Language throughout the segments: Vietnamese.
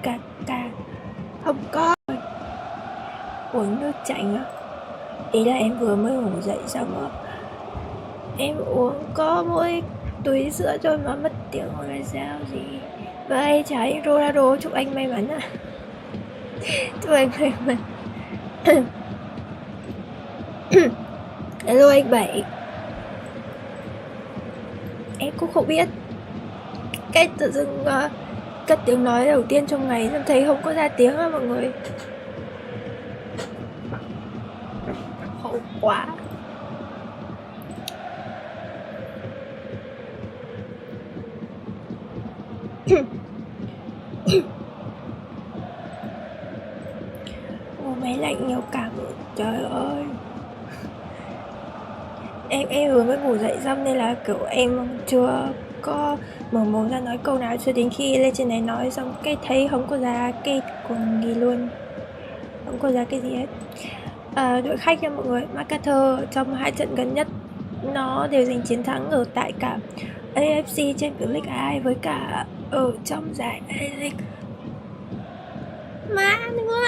Macarthur. Không có. Uống nước chanh á. Ý là em vừa mới ngủ dậy xong á. Em uống có mỗi túi sữa thôi mà mất tiếng rồi là sao gì. Vậy chả anh Ronaldo, chúc anh may mắn ạ. Chúc anh may mắn. Hello anh Bảy. Em cũng không biết. Cái tự dưng cất tiếng nói đầu tiên trong ngày em thấy không có ra tiếng á mọi người. Khổ quá. Ô máy lạnh nhiều cảm. Trời ơi. Em vừa mới ngủ dậy xong nên là kiểu em chưa có mở mồm ra nói câu nào cho đến khi lên trên này nói xong cái thấy không có ra cái quần gì luôn. Không có ra cái gì hết. Đội khách nha mọi người, Macarthur trong 2 trận gần nhất nó đều giành chiến thắng ở tại cả AFC Champions League 2 với cả ở trong giải A-League. Má nữa.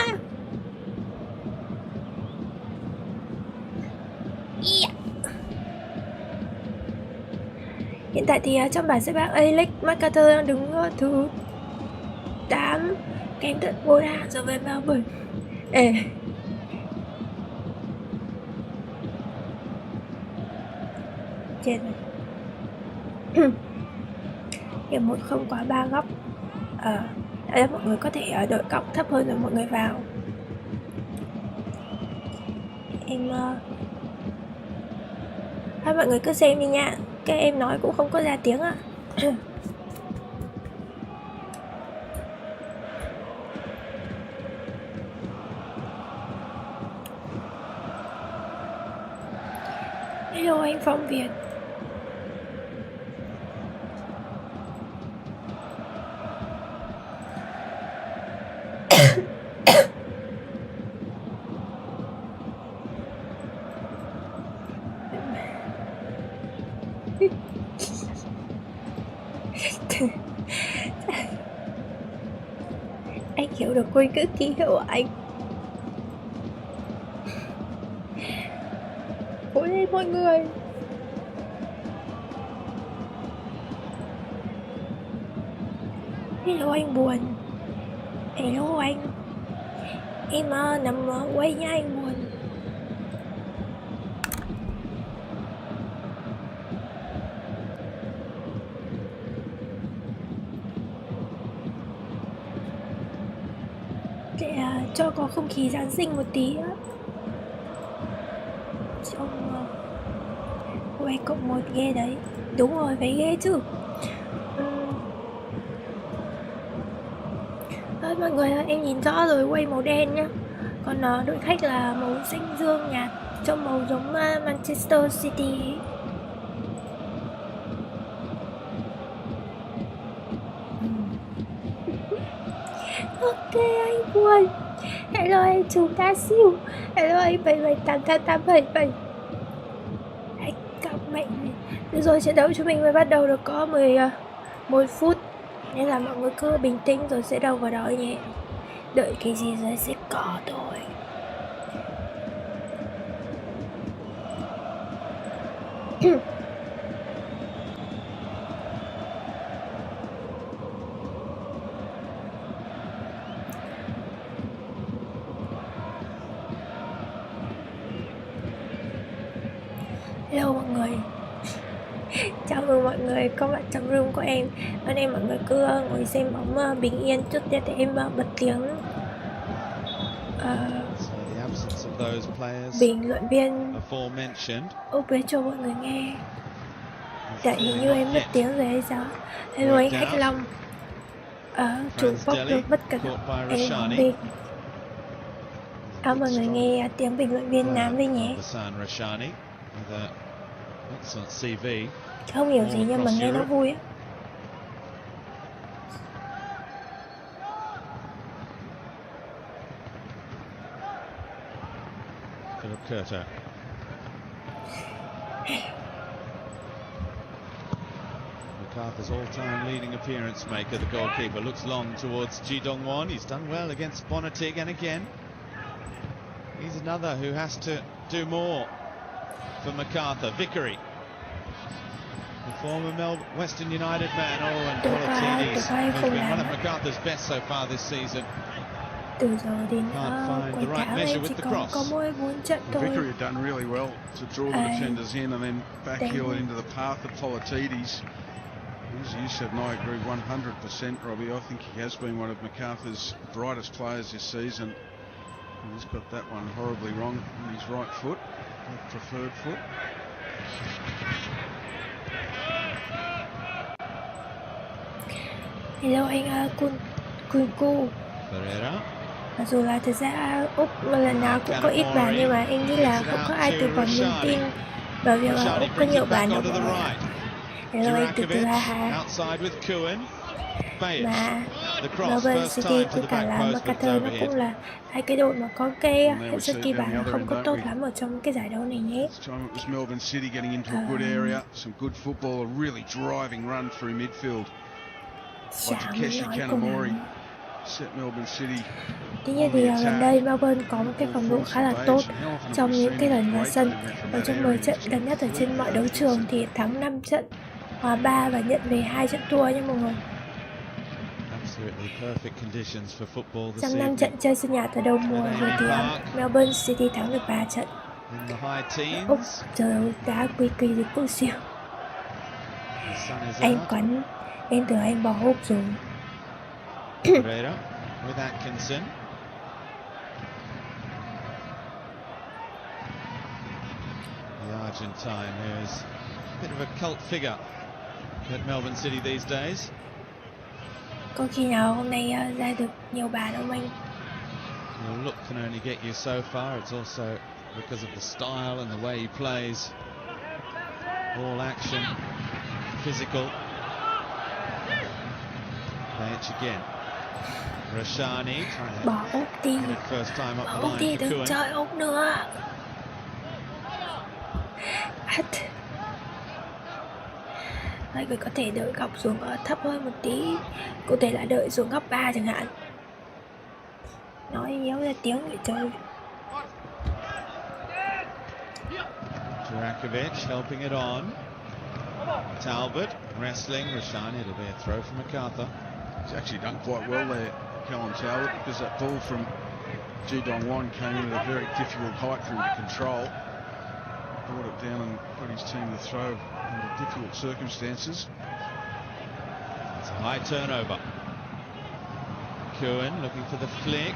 Yeah. Hiện tại thì trong bảng xếp hạng A-League, Macarthur đang đứng thứ 8, kém tận 4 hạng so với Melbourne. Chết rồi. Hiệp 1 không quá 3 góc. Đây mọi người có thể đội cộng thấp hơn rồi mọi người vào. Em thôi mọi người cứ xem đi nha. Cái em nói cũng không có ra tiếng ạ. Hello anh Phong Việt. Anh hiểu được ngôn ngữ ký hiệu của anh. Cố lên mọi người. Hello anh Buồn. Hello anh. Em nằm quay nha anh Buồn. Để cho có không khí Giáng sinh một tí á. Trong quay cộng 1 ghê đấy. Đúng rồi, phải ghê chứ. Mọi người em nhìn rõ rồi, quay màu đen nhá. Còn đội khách là màu xanh dương nhạt, trông màu giống Manchester City ấy. Ok anh Buồn. Hello anh Chú Ca Siêu. Hello anh 778887. Anh cặp mệnh. Được rồi, trận đấu chúng mình mới bắt đầu được có 11 phút. Nên là mọi người cứ bình tĩnh rồi sẽ đầu vào đó nhé. Đợi cái gì rồi sẽ có thôi. Hello mọi người. Chào mừng mọi người có mặt trong room của em. Hôm nay mọi người cứ ngồi xem bóng bình yên trước tiên để em bật tiếng bình luận viên OP cho mọi người nghe. Tại hình như em mất tiếng rồi hay sao. Hello anh Hách Long. Chủ Bóng được bất cẩn em không đi. Mọi người nghe tiếng bình luận viên Nam đi nhé. Không hiểu gì nhưng mà nghe nó vui á. Macarthur's all-time leading appearance maker, the goalkeeper, looks long towards Ji Dong-won. He's done well against Bonatig, and again, he's another who has to do more for Macarthur. Vickery, the former Western United man, and Politides, who's been one of Macarthur's best so far this season. Từ giờ đến quảng cáo em chỉ có mỗi 4 trận thôi. Vickery had done really well to draw the defenders in and then backheel it into the path of Politides. As you said, and I agree 100%, Robbie. I think he has been one of Macarthur's brightest players this season. And he's got that one horribly wrong on his right foot, preferred foot. Hello anh Kunku. Mặc dù là thực ra Úc lần nào cũng có ít bàn, nhưng mà em nghĩ là không có ai từ bỏ niềm tin vào việc là Úc có nhiều bàn đâu mọi người. Hello anh từ từ ha. Mà Melbourne City với cả là Macarthur nó cũng là hai cái đội mà có cái hiệu suất ghi bàn không có tốt lắm ở trong cái giải đấu này nhé. Melbourne City getting into a good area, some good football, a really driving run through midfield. Tuy nhiên thì gần đây Melbourne có một cái phong độ khá là tốt trong những cái lần vào sân. Ở trong 10 trận gần nhất ở trên mọi đấu trường thì thắng 5 trận, hòa 3 và nhận về 2 trận thua nha mọi người. Trong 5 trận chơi sân nhà từ đầu mùa rồi thì Melbourne City thắng được 3 trận. Úc trời ơi, đá quy kỳ thì cũng siêu. Em tưởng anh bỏ hút rồi. With Atkinson. The Argentine, who is a bit of a cult figure at Melbourne City these days. Có khi nào hôm nay ra được nhiều bàn không anh? The look can only get you so far. It's also because of the style and the way he plays. All action, physical. Play it again. Rashani bỏ Úc đi, bỏ Úc đi, đừng chơi Úc nữa. Mọi người có thể đợi góc xuống thấp hơn một tí, có thể là đợi xuống góc 3 chẳng hạn. Nói nhéo ra tiếng để chơi. Durakovic helping it on. Talbot wrestling. Rashani, it'll be a throw from Macarthur. He's actually done quite well there, Callum Talbot, because that ball from Ji Dong-won came in at a very difficult height for him to control. Brought it down and got his team to throw under difficult circumstances. It's a high turnover. Cohen looking for the flick.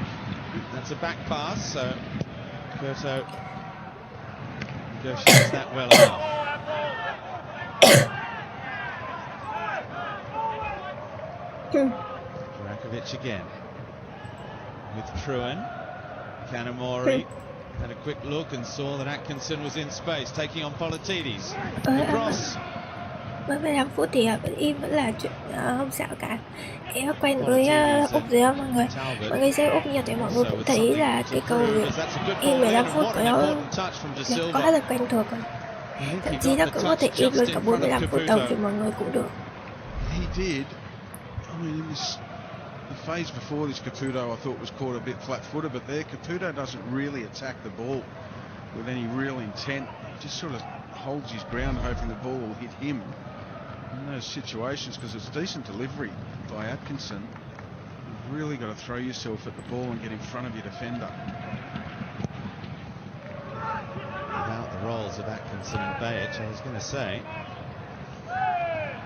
That's a back pass, so Curto negotiates that well enough. Durakovic again with Truen. Kanamori had a quick look and saw that Atkinson was in space, taking on Politides. Cross. Mới 15 phút thì vẫn im, vẫn là chuyện không sao cả. Em quen với Úc rồi đó mọi người. Mọi người xem Úc nhiều thì mọi người cũng thấy là cái câu im 15 phút của nó quá là quen thuộc rồi. Thậm chí nó cũng có thể im luôn cả 45 phút đầu thì mọi người cũng được. I mean, the phase before this, Caputo I thought was caught a bit flat-footed, but there Caputo doesn't really attack the ball with any real intent. He just sort of holds his ground, hoping the ball will hit him in those situations, because it's decent delivery by Atkinson. You've really got to throw yourself at the ball and get in front of your defender. Without the roles of Atkinson and Bajic, I was going to say,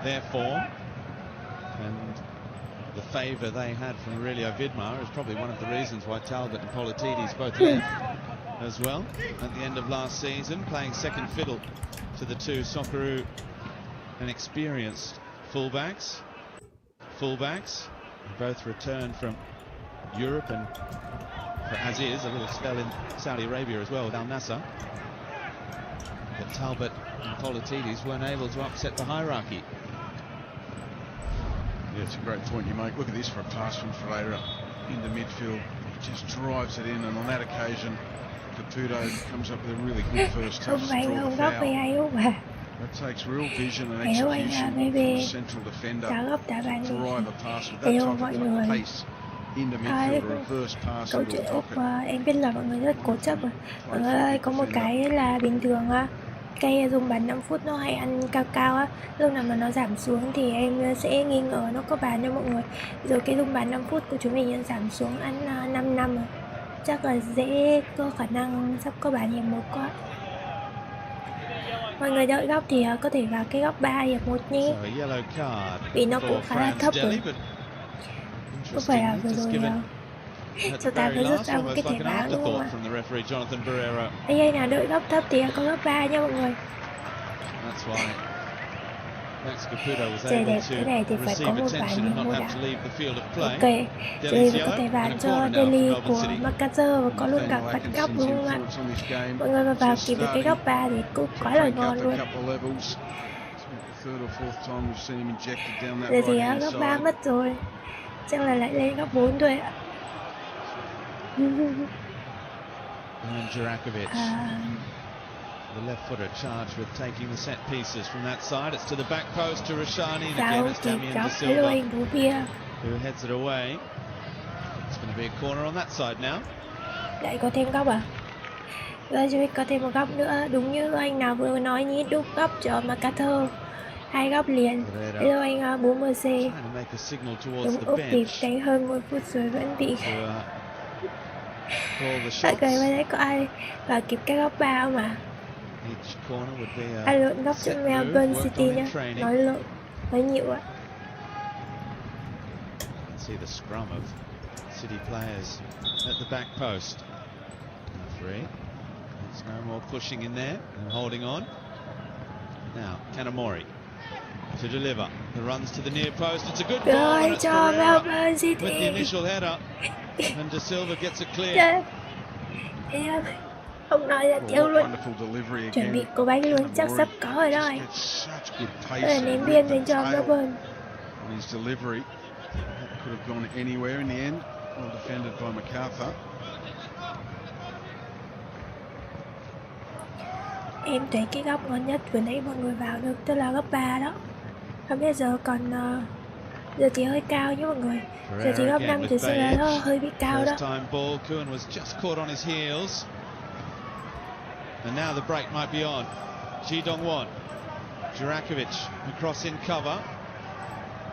their form and the favour they had from Aurelio Vidmar is probably one of the reasons why Talbot and Politides both left as well at the end of last season, playing second fiddle to the two Socceroo and experienced fullbacks. Both returned from Europe, and as is a little spell in Saudi Arabia as well with Al Nassr. But Talbot and Politides weren't able to upset the hierarchy. Yeah, it's a great point you make. Look at this for a pass from Ferreira into midfield. He just drives it in, and on that occasion, Caputo comes up with a really good first touch to draw the foul. That takes real vision and Hello anh execution về from về the central defender đá góc đá bàn to đi. drive a pass with that Hello type mọi of người. pace into midfield, a reverse pass Câu into chuyện a Úc pocket. em biết là mọi người rất cố chấp rồi. Mọi người ơi, có một cái là bình thường á, cây dùng bàn 5 phút nó hay ăn cao cao á, lúc nào mà nó giảm xuống thì em sẽ nghi ngờ nó có bàn cho mọi người. Rồi cái dùng bàn 5 phút của chúng mình giảm xuống ăn 5 năm rồi, chắc là dễ có khả năng sắp có bàn hiệp 1 quá. Mọi người đợi góc thì có thể vào cái góc 3 hiệp 1 nhé, vì nó cũng khá là thấp rồi. Có phải là vừa rồi cho ta vừa rút ra một cái thẻ vàng đúng không ạ? Đây nào đợi góc thấp thì có góc 3 nha mọi người. Chơi đẹp thế này thì phải có một ván hiệp 1 đã. Ok, chơi có thể ván cho Delhi của Macarthur và có luôn cả phạt góc đúng không ạ? Mọi người mà vào kịp được cái góc 3 thì cũng quá là ngon luôn. Giờ thì góc 3 mất rồi, chắc là lại lên góc 4 thôi ạ. The left footer charged with taking the set pieces from that side. It's to the back post to Rashani, and again it's Damian De Silva who heads it away. It's going to be a corner on that side now. Lại có thêm góc à? Rồi chúng mình có thêm một góc nữa, đúng như anh nào vừa nói nhí, đúc góc cho Macarthur. 2 góc liền. Hello anh 4MC. Đúng Úc kịp đánh hơn 1 phút rồi vẫn bị tại cười bên đấy có ai vào kịp cái góc 3 không ạ? Ai lộn góc cho Melbourne City nhá, nói nhiều ạ. See the scrum of City players at the back post. Free. There's no more pushing in there and holding on. Now Kanamori to deliver. The runs to the near post. It's a good ball. It's Pereira with the initial header, and De Silva gets it clear. Em không nói ra tiếng luôn. Chuẩn bị cô bánh luôn, chắc sắp có rồi đó anh. Đây là ném biên bên cho Melbourne. Could have gone anywhere in the end. Well defended by Macarthur. Em thấy cái góc ngon nhất vừa nãy mọi người vào được, tức là góc 3 đó. Không biết giờ còn giờ thì hơi cao nhé mọi người. Giờ thì góc 5 thì sẽ là hơi bị cao đó. And now the break might be on. Ji Dong-won, Jurakovic across in cover.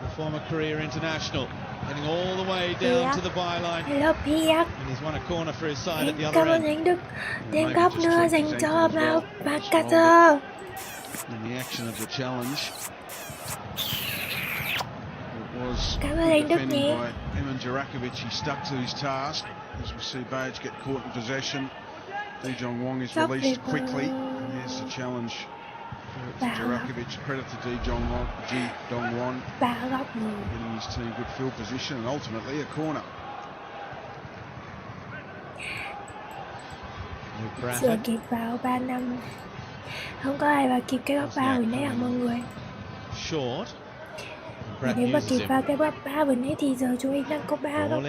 The former career international heading all the way down to the byline. Hello Piak. And he's won a corner for his side at the other Cảm ơn end. anh Đức. Thêm góc nữa dành cho Macarthur. In the action of the challenge, it was defended by Eman Jurakovic. He stuck to his task. As we see Bage get caught in possession, Ji Dong-won is released quickly. And here's the challenge. Jurakovic, credit to Ji Dong-won, getting his team good field position and ultimately a corner. Chưa kịp vào 3 năm. Không có ai vào kịp cái góc 3 hồi nãy mọi người. Nếu mà kịp vào cái góc 3 vừa nãy thì giờ chúng mình đang có 3 góc 3.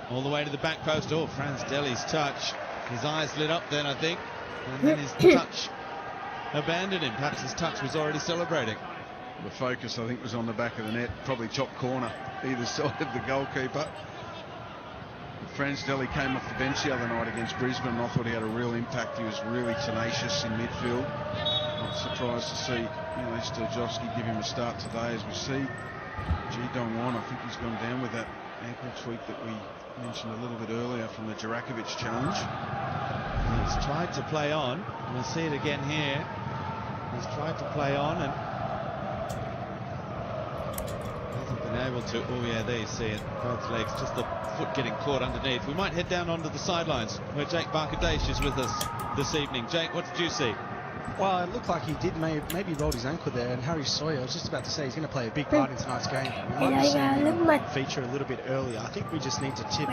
All the way to the back post. Oh, Franz Deli's touch. His eyes lit up then, I think. And then his touch abandoned him. Perhaps his touch was already celebrating. The focus, I think, was on the back of the net, probably top corner, either side of the goalkeeper. Franz Deli came off the bench the other night against Brisbane, and I thought he had a real impact. He was really tenacious in midfield. Not surprised to see Sturjovski give him a start today, as we see. Ji Dong-won, I think he's gone down with that ankle tweak that we mentioned a little bit earlier from the Jurakovic challenge. He's tried to play on. We'll see it again here. He's tried to play on and hasn't been able to. Oh yeah, there you see it. Both legs, just the foot getting caught underneath. We might head down onto the sidelines where Jake Barkadash is with us this evening. Jake, what did you see? Well, it looked like he did maybe rolled his ankle there, and Harry Sawyer, I was just about to say, he's going to play a big part in tonight's game. We might be seeing him feature a little bit earlier. I think we just need to tip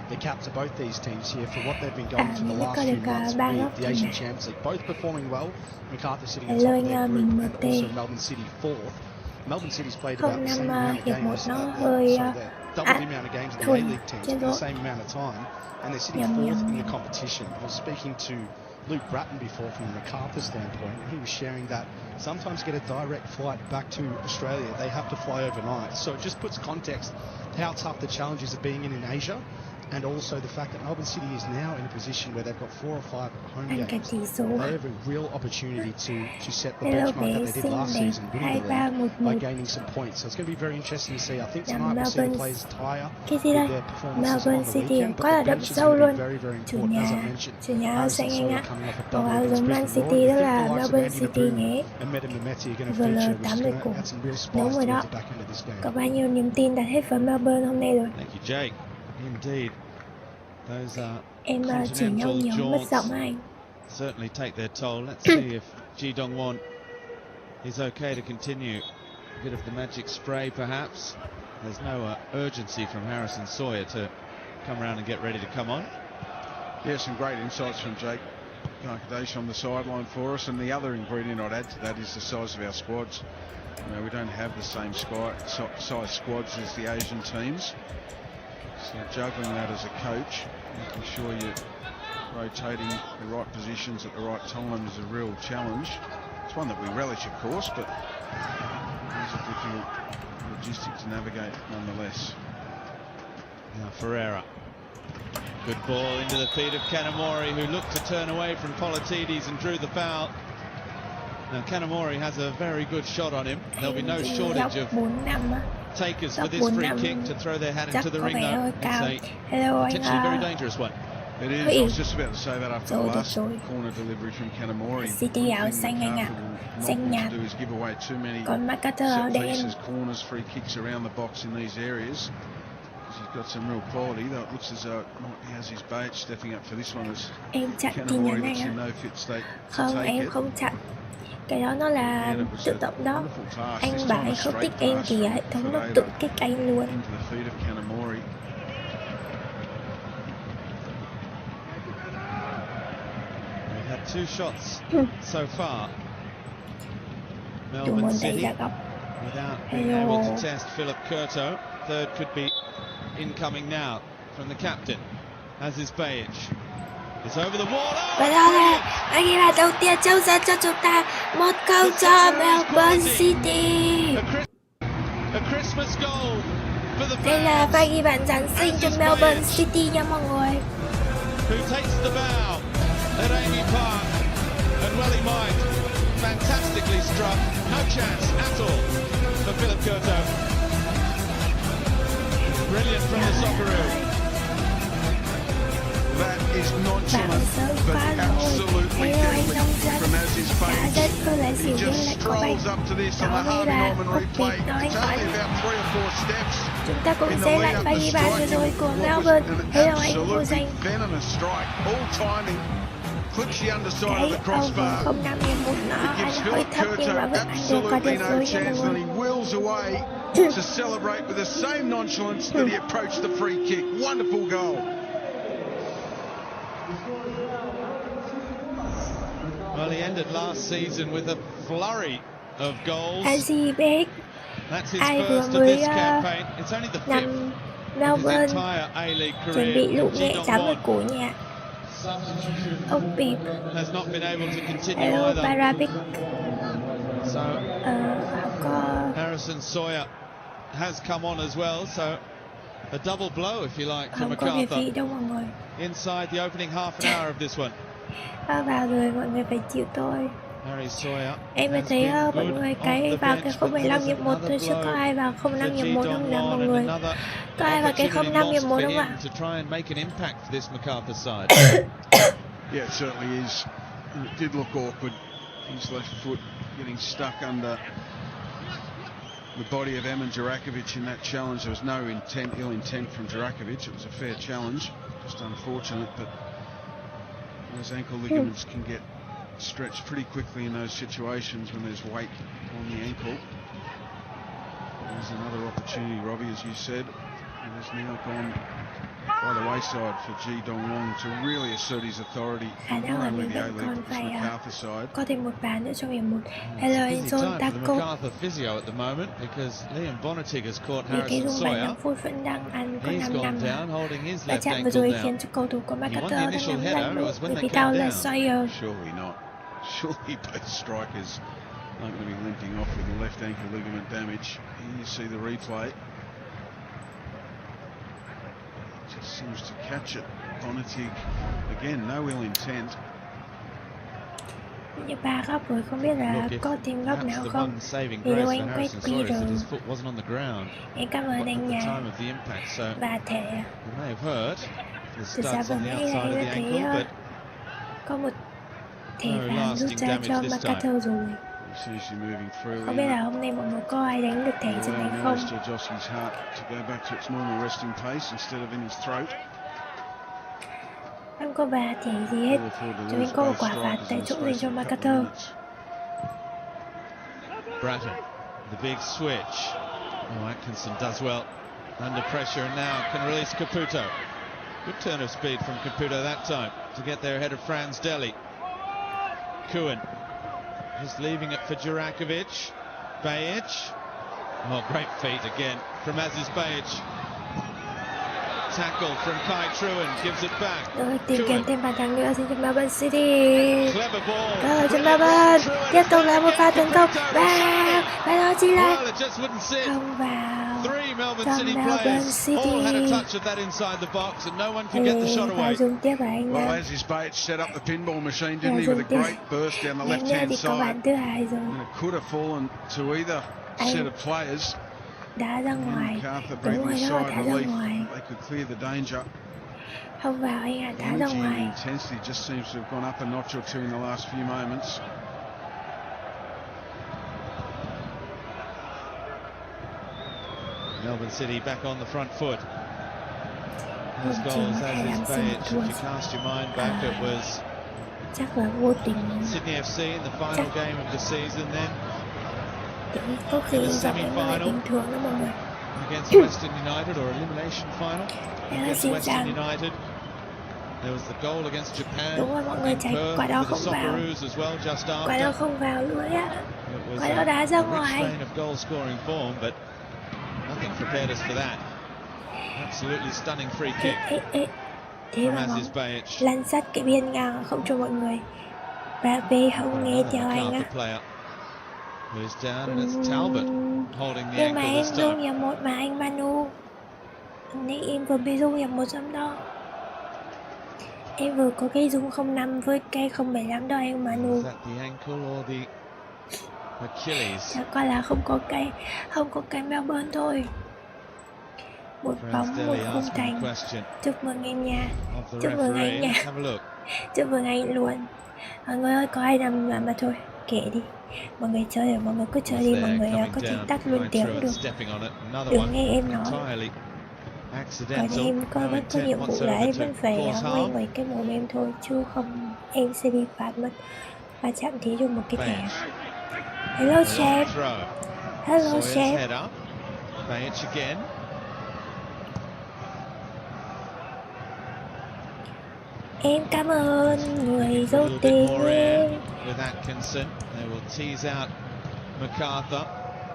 the cap to both these teams here for what they've been going for the last few months with the Asian Champions League. Both performing well. Macarthur sitting in top of their group, and also Melbourne City fourth. Melbourne City's played about the same amount of games, so they're double the amount of games the A-League teams in the same amount of time, and they're sitting fourth in the competition. I was speaking to Luke Bratton before from the Macarthur standpoint. He was sharing that sometimes get a direct flight back to Australia. They have to fly overnight. So it just puts context how tough the challenges of being in Asia, and also the fact that Melbourne City is now in a position where they've got 4 or 5 home games. They have a real opportunity to set the benchmark that they did last season, winning the league by gaining some points. So it's going to be very interesting to see. I think tonight we'll see the players tire with their performances on the weekend, but the bench is going to be very, very important, as I mentioned. Harrison Sawyer coming off a double against Brisbane Roar. You think the likes of Andy Napoon and Meta Mehmeti are going to feature, which is going to add some real spice to the back end of this game. Có bao nhiêu niềm tin đặt hết vào Melbourne hôm nay rồi. Thank you, Jake. Indeed, those Em chỉ nhau continental nhiều mất giọng jaunts anh. certainly take their toll. Let's see if Ji Dong-won is okay to continue. A bit of the magic spray, perhaps. There's no urgency from Harrison Sawyer to come around and get ready to come on. Yeah, some great insights from Jake Garkadesh on the sideline for us. And the other ingredient I'd add to that is the size of our squads. You know, we don't have the same size squads as the Asian teams. So juggling that as a coach, making sure you're rotating the right positions at the right time is a real challenge. It's one that we relish, of course, but it's a difficult logistic to navigate nonetheless. Now Ferreira. Good ball into the feet of Kanamori, who looked to turn away from Politides and drew the foul. Now Kanamori has a very good shot on him. There'll be no shortage of takers for this free kick to throw their hat into the ring, though. It's a potentially very dangerous one. It is. I was just about to say that after the last corner delivery from Kanamori. City áo xanh anh ạ, xanh nhạt. Do is give away too many Còn Macarthur áo set đen. pieces, corners, free kicks around the box in these areas. He's got some real quality. Though it looks as though he has his bait stepping up for this one as Em chặn tin nhắn Kanamori anh looks in ạ. no fit state to Không, take em it. không chặn. Cái đó nó là tự động đó. Anh bảo anh không tích em thì hệ thống nó tự kích anh luôn. Into the feet of Kanamori. They've had 2 shots so far. Chủ Melbourne môn đẩy City ra góc. without being able to test Philip Curto. Third could be incoming now from the captain. As is Bajic. It's over the wall. Và đó là anh ghi bàn đầu tiên trong sân cho chúng ta, 1-0 cho Melbourne City. A Christmas goal for the Đây là pha ghi bàn Giáng sinh cho Melbourne City nha mọi người. who takes the bow at Amy Park, and well he might. Fantastically struck, no chance at all for Philip Curto. Brilliant from the Socceroo. That is nonchalant, but absolutely deadly from Aziz's face. He just strolls up to this on the Harvey Norman replay. It's only about 3 or 4 steps Chúng ta cùng in the xem lead lại up pha to ghi bàn vừa striking rồi của what was Melbourne. an Thấy không anh vô absolutely danh. venomous strike. All timing, clips the underside of Cái the ông crossbar. 05 một nó It anh gives hơi Philip thấp nhưng mà Curto vẫn anh được qua absolutely được no rồi nha chance, mọi and người. he wheels away to celebrate with the same nonchalance that he approached the free kick. Wonderful goal. Well, he ended last season with a flurry of goals. Azibek That's his ai vừa first of mới this campaign. It's only the 5th nằm of his Melbourne entire A-League chuẩn career. bị lụ Ji nhẹ chám ở Dong-won cổ nhà. Ông Pip, has not been able to continue hello either. Parabic. So Có Harrison Sawyer has come on as well. So a double blow, if you like, from không có về Macarthur vị đâu mọi người. inside the opening half an hour of this one. Vào rồi mọi người phải chịu tôi. Harry Sawyer Em mới has thấy been mọi good người on cái the vào cái bench, but 05 there's nhiệm 1 thôi another chứ có blow ai vào 05 for nhiệm Ji 1 không nè Dong-won mọi and người. another Có ai vào cái opportunity 05 nhiệm lost 1 for không him ạ? to try and make an impact for this Macarthur side. Yeah, it certainly is. And it did look awkward. His left foot getting stuck under the body of Emin Jurakovic in that challenge. There was no ill intent from Jurakovic. It was a fair challenge. Just unfortunate, but those ankle ligaments can get stretched pretty quickly in those situations when there's weight on the ankle. There's another opportunity, Robbie, as you said. It has now gone by the wayside for Ji Dong-won to really assert his authority khả năng not là only mình the vẫn A-League còn but this phải Macarthur side. có thêm một bàn nữa trong hiệp 1. It's Hello a anh busy John time for the Taco. Macarthur physio at the moment because Liam Bonnetig has caught Vì cái Harrison dung bài 5 Sawyer. phút vẫn đang ăn có He's 5 gone năm down mà. holding his Và left chạm vừa ankle rồi now. khiến cho cầu thủ của He won Macarthur the đang initial nằm header, lăn it lộn was when bởi they vì came đau là down. Sawyer. Surely not. Surely both strikers aren't going to be limping off with a left ankle ligament damage. Here you see the replay. Just seems to catch it. Bonnetig, again, no ill intent. Như 3 góc rồi không biết là Look, if có thêm góc perhaps nào the không. one saving Vì đâu grace for anh quét Harrison quy Sawyer is that rồi. his foot wasn't on the ground Em cảm ơn at anh the nha. time of the impact, so you Và thể may have heard the thực ra studs vừa on the nãy outside anh of đã the thấy ankle, but có một thẻ no vàng rút lasting ra damage cho this Macarthur rồi. You see she's moving freely. Không biết là hôm nay mọi người có ai đánh được thẻ trên này không? Still Josky's heart to go back to its normal resting pace instead of in his throat. Không có bà thẻ gì hết. Cho nên có một quả phạt tại chỗ dành cho Macarthur. Bratton, the big switch. Oh, Atkinson does well under pressure and now can release Caputo. Good turn of speed from Caputo that time to get there ahead of Franz Deli. Kuhn just leaving it for Jurakovic. Bajic. Oh, great feet again from Aziz Bajic. Tackle from Kai Truan gives it back. Rồi tìm kiếm thêm bàn thắng nữa dành cho Melbourne City. Clever ball. Rồi cho Melbourne. Tiếp tục là một pha tấn công. Và đó chỉ là Well, it just wouldn't sit. không vào. Three Melbourne Cho City Melbourne players all had a City. touch of that inside the box and no one could get the shot Và away. dùng tiếp vào anh Well, Nam. as his Bates set up the pinball machine, didn't he, with a great burst down the Nhanh nữa left-hand thì có side. bàn thứ hai rồi. And it could have fallen to either set of players. Đá ra ngoài. Macarthur Đúng breathing rồi a đó, sigh đá of ra relief. ngoài. They could clear the danger. Không vào anh ạ, đá ra Energy and ngoài. intensity just seems to have gone up a notch or two in the last few moments. Melbourne City back on the front foot. Those Không goals, chừng hay làm as is xin một Bajic. thua. If you cast your mind back, it was Chắc là vô tình. Sydney FC in the final game of the season, then Có khi giọng em nó lại bình thường đó mọi người. against Western United, or elimination final Em against xin Western chào. United. There was the goal against Japan. Đúng rồi mọi người, in trái Perth quả đó for the không vào. Socceroos as well, just Quả đó after. không vào luôn á. It was Quả đó đá ra a rich ngoài. vein of goal scoring form, but nothing prepared us for that. Absolutely stunning free kick Thế from mà bóng Aziz Bajic. lăn sát cái biên ngang không cho mọi người. Và về không nghe theo anh á. Macarthur player who's down, and it's Talbot holding the Nhưng mà ankle em this dung time. nhập một mà anh Manu. Nên em vừa bị dung nhập một giấm đó. Em vừa có cái dung 05 với cái 075 đó anh Manu. Is that the ankle or the Achilles? Chắc có là không có cái Melbourne thôi. Một Franz bóng, một Deli khung asking a thành. question Chúc mừng em nha. of the Chúc mừng anh referee. nha. Let's have a look. Chúc mừng anh luôn. Mọi người ơi, có ai nằm mà thôi, kệ đi. Mọi người chơi rồi, mọi người cứ chơi đi, mọi There, người coming có thể down. tắt luôn Kai tiếng Truan được. stepping on it. Another Đừng one nghe em nói. entirely Còn accidental. em có No vẫn có intent nhiệm vụ là whatsoever em to vẫn phải cause ngoan harm. ngoài cái mồm em thôi, chứ không em sẽ bị phạt mất. Và chạm tí cho một cái thẻ. Bajic. Hello Long chef. throw. Hello Sawyer's chef. head up. Bajic again. Em cảm ơn người A dâu little bit tình more air em. with Atkinson. They will tease out Macarthur.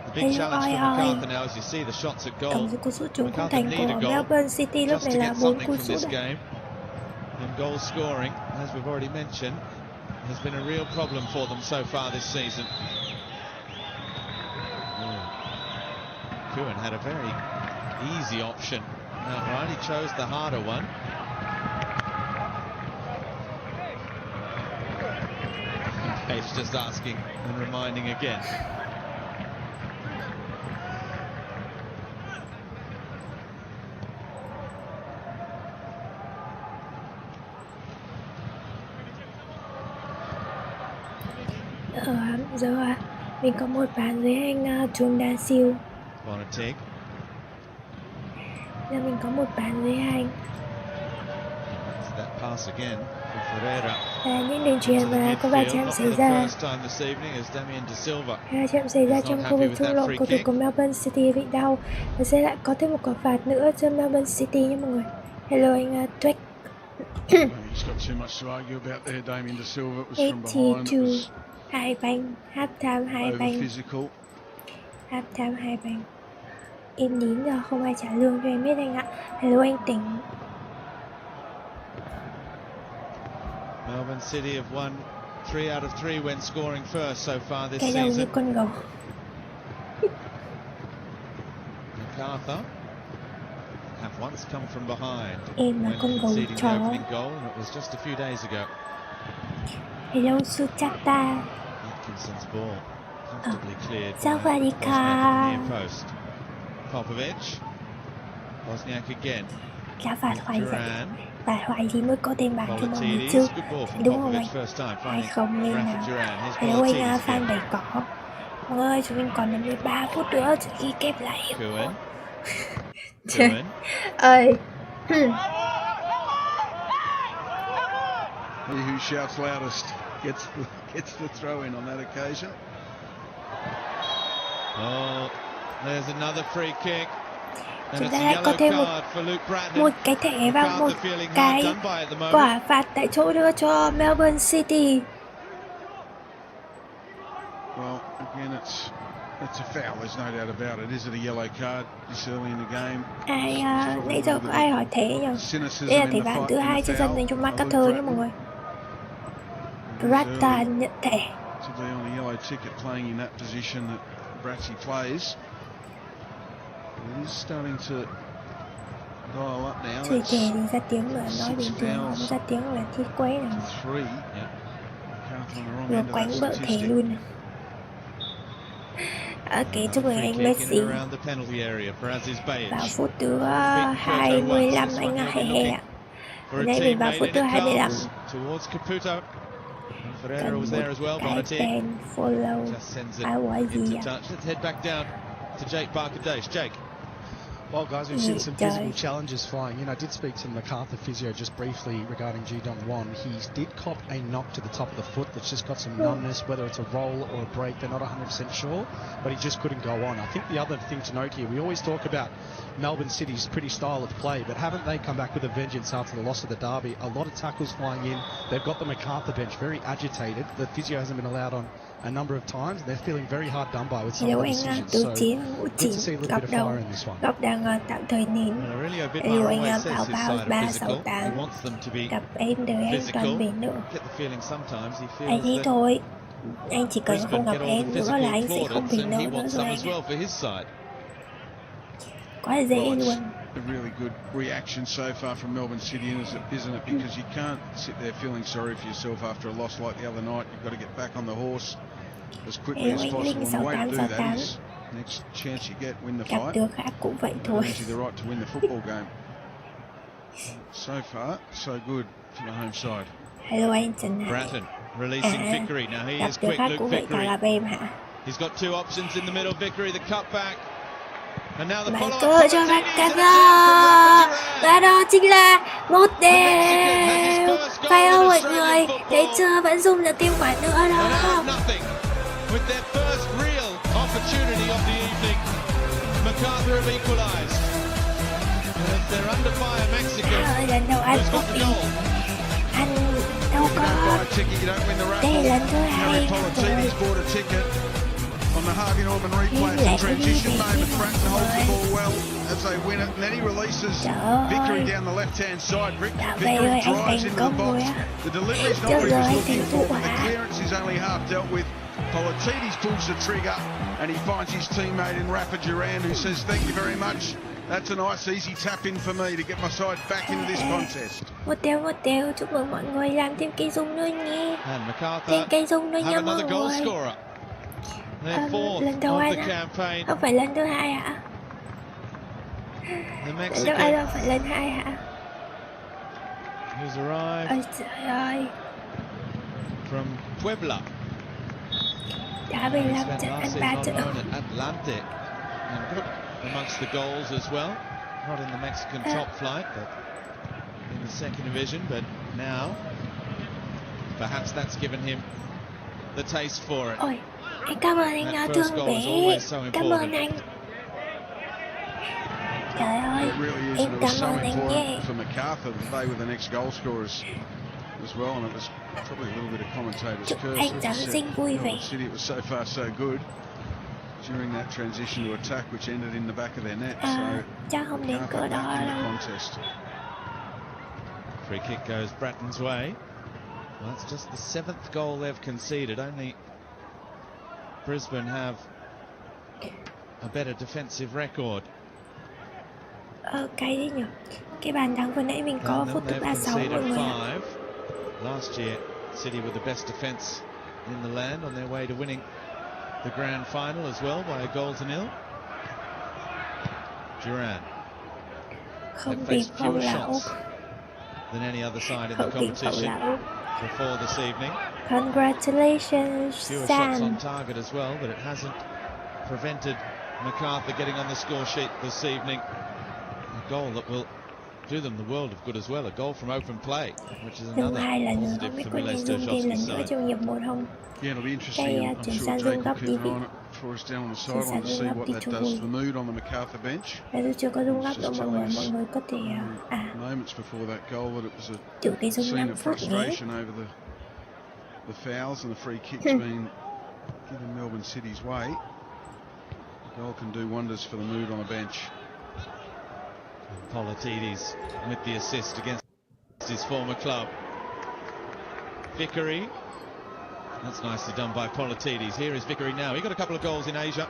The big Hello, challenge for oi, oi. Macarthur now, as you see the shots at goal. Tổng số cú sút trúng khung Macarthur thành need a của goal Melbourne City lúc just này to là get 4 something cú from sút this ạ. game. And goal scoring, as we've already mentioned, has been a real problem for them so far this season. Kuhn had a very easy option outright. He chose the harder one. Page just asking and reminding again. Giờ mình có một bàn với anh Trung Đa Siêu. Bonnetig. Giờ mình có một bàn với anh. that pass again for Ferreira. Những đường truyền và có va chạm xảy ra. Va chạm xảy ra trong khu vực trung lộ. Cầu thủ của Melbourne City bị đau và sẽ lại có thêm một quả phạt nữa cho Melbourne City nha mọi người. Hello anh Twig. He's got too much to argue about there, Damien De Silva. It was from behind. It was hai banh, half time hai banh. physical. Half time hai banh. Em đến giờ không ai trả lương cho em biết anh ạ. Hello anh Tỉnh. Melbourne City have won 3 out of 3 when scoring first so far this cái đầu như season. con gấu. Macarthur have once come from behind. Em là con gấu chó. Goal, and it was just a few days ago. Hello Suchata. Atkinson's ball comfortably cleared. Sawadika. Near post. Popovic. Wozniak again. Đã phạt hoài vậy. Phạt hoài thì mới có tên bảng cho mọi người chứ. Đúng không anh? Hay không nên là. Hello anh Phan Bảy Cỏ. Mọi người ơi, chúng mình còn 13 phút nữa trước khi kép lại. Trời ơi. He who shouts loudest gets the throw in on that occasion. Oh, there's another free kick. Chúng ta lại có thêm một cái thẻ và một cái quả phạt tại chỗ nữa cho Melbourne City. Well, again, it's a foul. There's no doubt about it. Is it a yellow card this early in the game? Nãy giờ có ai hỏi thế nhỉ? Đây là thẻ vàng thứ 2 cho dân dành cho Macarthur nha mọi người. Brata nhận thẻ. To be on a yellow ticket playing in that position that Bratty plays. He's starting to dial up now. Chơi chè thì ra tiếng mà nói bình thường không ra tiếng là thi quấy này. Vừa quánh bợ thẻ luôn. Ok, chúc mừng anh Messi. Vào phút thứ 25 anh ạ, hè. Nãy mình vào phút thứ 25. Cần một cái pen follow áo quái gì ạ? Well, guys, we've seen some physical challenges flying in. I did speak to Macarthur physio just briefly regarding Ji Dong-won. He did cop a knock to the top of the foot that's just got some numbness, whether it's a roll or a break, they're not 100% sure, but he just couldn't go on. I think the other thing to note here, we always talk about Melbourne City's pretty style of play, but haven't they come back with a vengeance after the loss of the derby? A lot of tackles flying in. They've got the Macarthur bench very agitated. The physio hasn't been allowed on a number of times, and they're feeling very hard done by with some of the decisions. So, good to see a little bit of fire in this one. Góc đang tạm thời nín. Hello anh Bảo Bảo 368. Gặp em đời anh toàn biển nữa. Anh thấy thôi. Anh chỉ cần không gặp em nữa là anh sẽ không bị nợ nữa rồi anh. Quá dễ luôn. A really good reaction so far from Melbourne City, isn't it? Because you can't sit there feeling sorry for yourself after a loss like the other night. You've got to get back on the horse as quickly as possible. And won't do that. Next chance you get, win the fight. Cũng vậy thôi. Gives you the right to win the football game. So far, so good for the home side. Hello anh Trần Hải. Bratton releasing Vickery. Now he is quick. Luke Vickery. He's got two options in the middle. Vickery, the cutback. Bài cơ cho Macarthur. Và đó chính là 1-0. Phải không mọi người? Thấy chưa, vẫn dùng được thêm quả nữa đó. Lần đầu anh có bị anh đâu có. Đây là lần thứ 2 rồi. On the Harvey Norman replay, the transition moment, Bratton holds the ball well as they win it, and then he releases Vickery down the left-hand side. Vickery drives into the box. The delivery's not what he was looking for, but the clearance is only half dealt with. Politidis pulls the trigger, and he finds his teammate in Rafa Duran, who says, "Thank you very much. That's a nice, easy tap in for me to get my side back into this contest." 1-0, chúc mừng mọi người làm thêm cây dung nữa nhé. Thêm cây dung nữa nha mọi người. Lần đầu anh á, không phải lần thứ 2 hả? Lần đầu anh không phải lần 2 hả? Ôi trời ơi. From Puebla. Đã 15 trận ăn 3 trận. Amongst the goals as well. Not in the Mexican top flight, but in the second division, but now perhaps that's given him the taste for it. Ôi, anh cảm ơn anh đã thương bé. Cảm ơn anh. Trời ơi, It really is, em and it cảm was so ơn anh nhé. important for Macarthur that they were the next goal scorers as well, and it was probably a little bit of commentator's Chúc curse. anh As I Giáng said, sinh vui vẻ. Melbourne City, it was so far so good during that transition to attack, which ended in the back of their net. So Chắc không đến cỡ Macarthur đó back in the đâu. contest. Free kick goes Bratton's way. Well, that's just the 7th goal they've conceded. Only Brisbane have a better defensive record. Cái gì nhỉ? Cái bàn thắng vừa nãy mình có phút thứ 36 mọi người ạ. Last year, City were the best defence in the land on their way to winning the grand final as well by a goal to nil. Duran Không bị faced phâu fewer lão. shots than any other side in the Không bị phâu competition lão. before this evening. Congratulations, Fewer shots on San. target as well, but it hasn't prevented Macarthur getting on the score sheet this evening. A goal that will do them the world of good as well. A goal from open play, which is Dùng another 2 lần nữa, không positive biết for có nên Leicester dùng thêm lần nữa side. trong hiệp 1 không? Yeah, it'll be interesting. Cái I'm chuyển sure sang Jake dùng will góc keep đi an vị. eye on it for us down on the Chuyển sideline sang to dùng see góc what đi that cho does vui. to the mood on the Macarthur bench. Tôi chưa có dùng góc Just đâu mọi telling người, us mọi người có thể moments before that goal that it was a chịu cái dùng scene 5 of phút nhé. frustration over the fouls and the free kicks being given Melbourne City's way. The goal can do wonders for the mood on the bench. Politides with the assist against his former club. Vickery. That's nicely done by Politides. Here is Vickery now. He got a couple of goals in Asia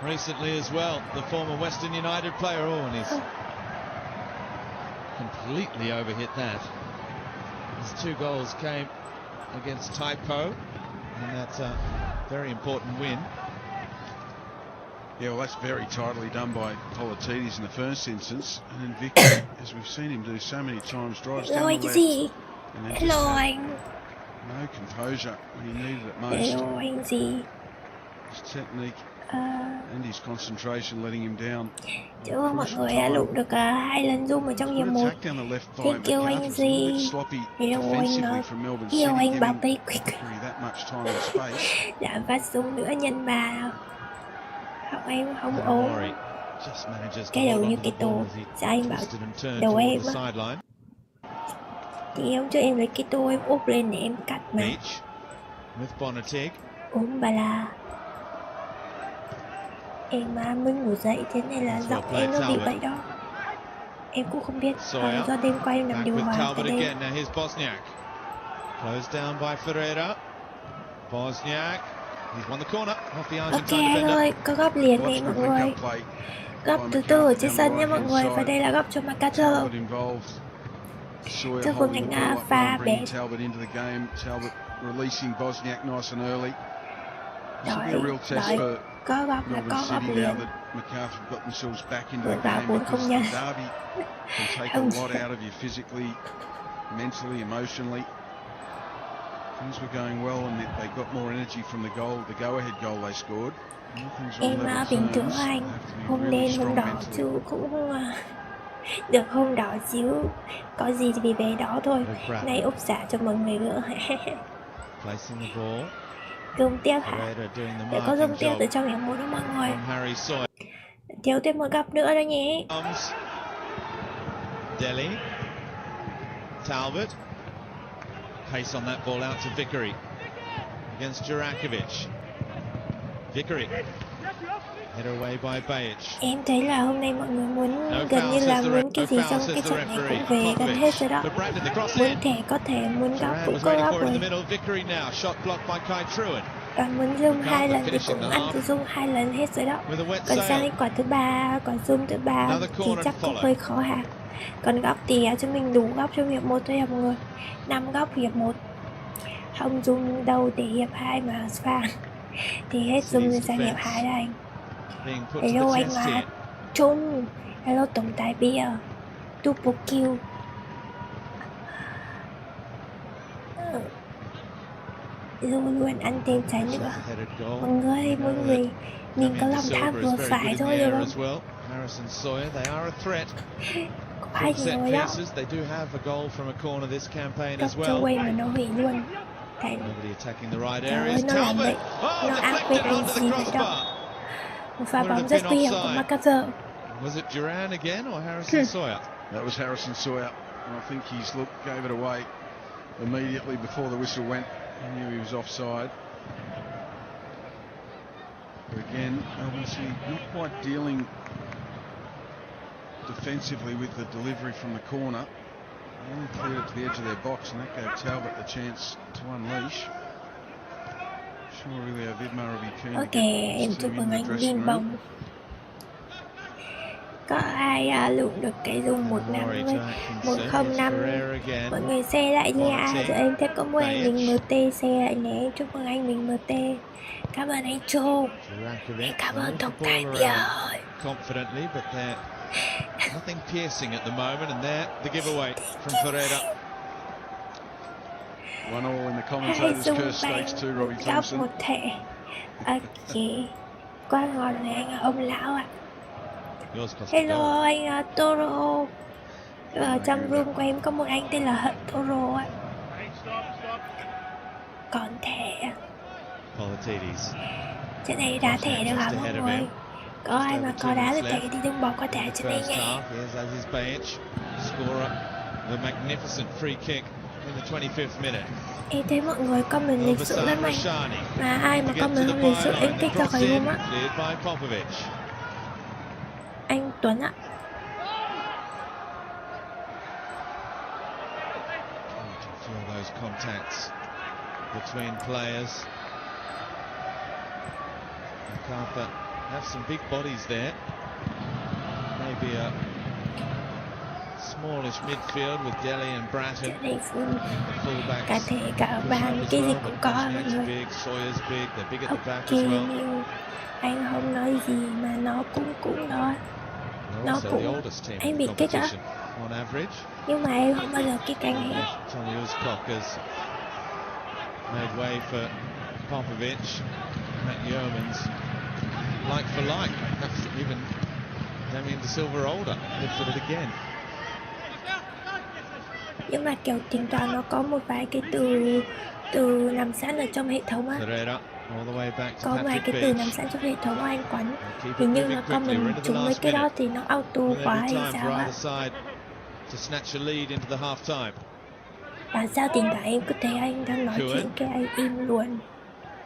recently as well. The former Western United player. Oh, and he's completely overhit that. His 2 goals came against Taipo, and that's a very important win. Yeah, well, that's very tidily done by Politides in the first instance, and then Vickery, as we've seen him do so many times, drives Hello down anh the left gì? and then just Hello had anh. no composure when he needed it most. Hello anh gì? His technique and his concentration letting him down. Chúc mừng mọi người đã lụm được 2 lần zoom ở trong hiệp 1. Attack down the left by Thank you anh Macarthur. It's a little bit gì? sloppy Hello defensively anh from Melbourne City, Hello anh giving bảo bê quick. Vickery that much time and space. Đã phát zoom nữa nhân 3. Không em không Don't ổn. worry. Just manages to Cái đầu hold như on to cái the ball tô. as he Sao anh bảo twisted and turned đầu towards em the á? sideline. Thì hôm trước em lấy cái tô em úp lên để em cắt mà. Beach with Bonatig. Bà là em mới ngủ dậy, thế nên là giọng em nó bị vậy đó. Em cũng không biết. Do đêm qua em làm Back điều with hòa Talbot cái again. đêm. Now here's Bosniak. Closed down by Ferreira. Bosniak. He's won the corner off the Ok Argentine anh defender. ơi, có góc liền này Watch mọi the người. pick-up play Góc by từ từ ở Macarthur trên down sân the nha mọi right-hand người. Và side. đây là góc cho Macarthur. Talbot involved. Sawyer Trước holding khung the ảnh ball up pha and bringing bé. Talbot into the game. Talbot releasing Bosniak nice and early. This will be a real test Đợi, for có góc là Melbourne có góc City now liền. that Macarthur got themselves back into Vừa the vào game, bốn because không the nha. derby can take a Không lot nha. out of you physically, mentally, emotionally. Things were going well and they got more energy from the goal, the go-ahead goal they scored. Now things are on Em level bình thường terms. They anh, have to be hôm really đen hôm strong đỏ mentally. chứ cũng được hôm đỏ xíu. Có gì thì về đó thôi. Nay úp xả cho mọi người nữa. Placing the ball. Dùng tiếp hả? Ferreira doing the Để có dùng marking tiếp từ job trong hiệp 1 đó mọi người. from Harry Sawyer. Thiếu thêm một góc nữa đó nhé. Delhi. Talbot. Pace on that ball out to Vickery against Jurakovic. Vickery. Header away by Bajic. Em thấy là hôm nay mọi người muốn gần như là muốn cái gì trong cái trận này cũng về gần hết rồi đó. Muốn thẻ có thể, muốn góc cũng có góc rồi. Và muốn zoom 2 lần thì cũng ăn từ zoom 2 lần hết rồi đó. Còn sang đến quả thứ 3, quả zoom thứ 3 thì chắc cũng hơi khó hả. Còn góc thì chúng mình đủ góc trong hiệp 1 thôi mọi người. 5 góc hiệp 1. Không zoom đâu để hiệp 2 mà pha. Thì hết zoom sang hiệp 2 đây anh. Hello anh Hòa Trung. Hello tổng tài bia. Double kill. Luôn luôn ăn thêm trái nữa. Mọi người mình có lòng tham vừa phải thôi được không? Harrison Sawyer, they are a threat. Có ai From set nhiều đó. pieces, they do have a goal from a corner this campaign Cặp as cho well. quay mà nó hủy luôn. Thành Nobody attacking the right trời ơi, areas. nó làm vậy. Talbot! Nó áp Deflected với anh onto the gì vậy đó. crossbar. Một pha bóng rất nguy hiểm của Macarthur. Was it Duran again or Harrison Sawyer? That was Harrison Sawyer. And I think he's gave it away immediately before the whistle went. He knew he was offside. But again, obviously not quite dealing defensively with the delivery from the corner. They only cleared it to the edge of their box, and that gave Talbot the chance to unleash. Sure, really, Vidmar will be keen Ok, to em get chúc in mừng the anh dressing Vin room. Bóng. Có ai lượm được cái dung 105 mọi người share lại nha. Tụi em thấy có mỗi anh mình MT share lại nè. Chúc mừng anh mình MT. Cảm ơn anh Châu. Cảm ơn Tổng Tài Bia. Confidently, but they're nothing piercing at the moment, and there the giveaway from Ferreira. 1-1 in the Hai commentators' dung curse bánh stakes to Robbie gấp Thompson. một thẻ. Ok. Quá ngon này anh ông lão ạ. Yours cost Hello anh Toro. Ở trong room của em có một anh tên là Hận Toro ạ. Còn thẻ. Paulatides. Trên này đá thẻ được hả mọi người? Có ai mà có đá được thẻ thì đừng bỏ qua thẻ trên đây First nhé. half, here's Aziz Bayic, scorer, the magnificent free kick in the 25th minute. Em thấy mọi người comment lịch sự lắm anh. Mà ai mà comment không lịch sự em kích ra khỏi room á. Cleared by Popovic. Anh Tuấn ạ. Feel those contacts between players. Macarthur have some big bodies there. Maybe a smallish midfield with Delhi and Bratton. Chỗ này full. The fullbacks. Cả thẻ cả bàn cái gì cũng có mọi Bosniak's người. big, Sawyer's big, they're big at the back Ok as well. nhưng anh không nói gì mà nó cũng đó. They're nó also cũng- the oldest team anh in bị the kích á. competition on average. Nhưng mà em không bao giờ kích anh hết. Tommy Uzkok has made way for Popovic. Matt Yeomans, like for like, perhaps even Damien De Silva older, lifted it again. Nhưng mà kiểu thỉnh thoảng nó có một vài cái từ nằm sẵn ở trong hệ thống á. Ferreira all the way back to Có vài Patrick cái từ nằm Beach. sẵn trong hệ thống của anh Quán. Keep it Hình như moving nó có quickly, we're mình into the trúng với last cái đó minute. thì nó auto With quá every hay time sao for á. either side to snatch a lead into the half time. Và sao tình cả em cứ thấy anh đang nói chuyện cái anh im luôn.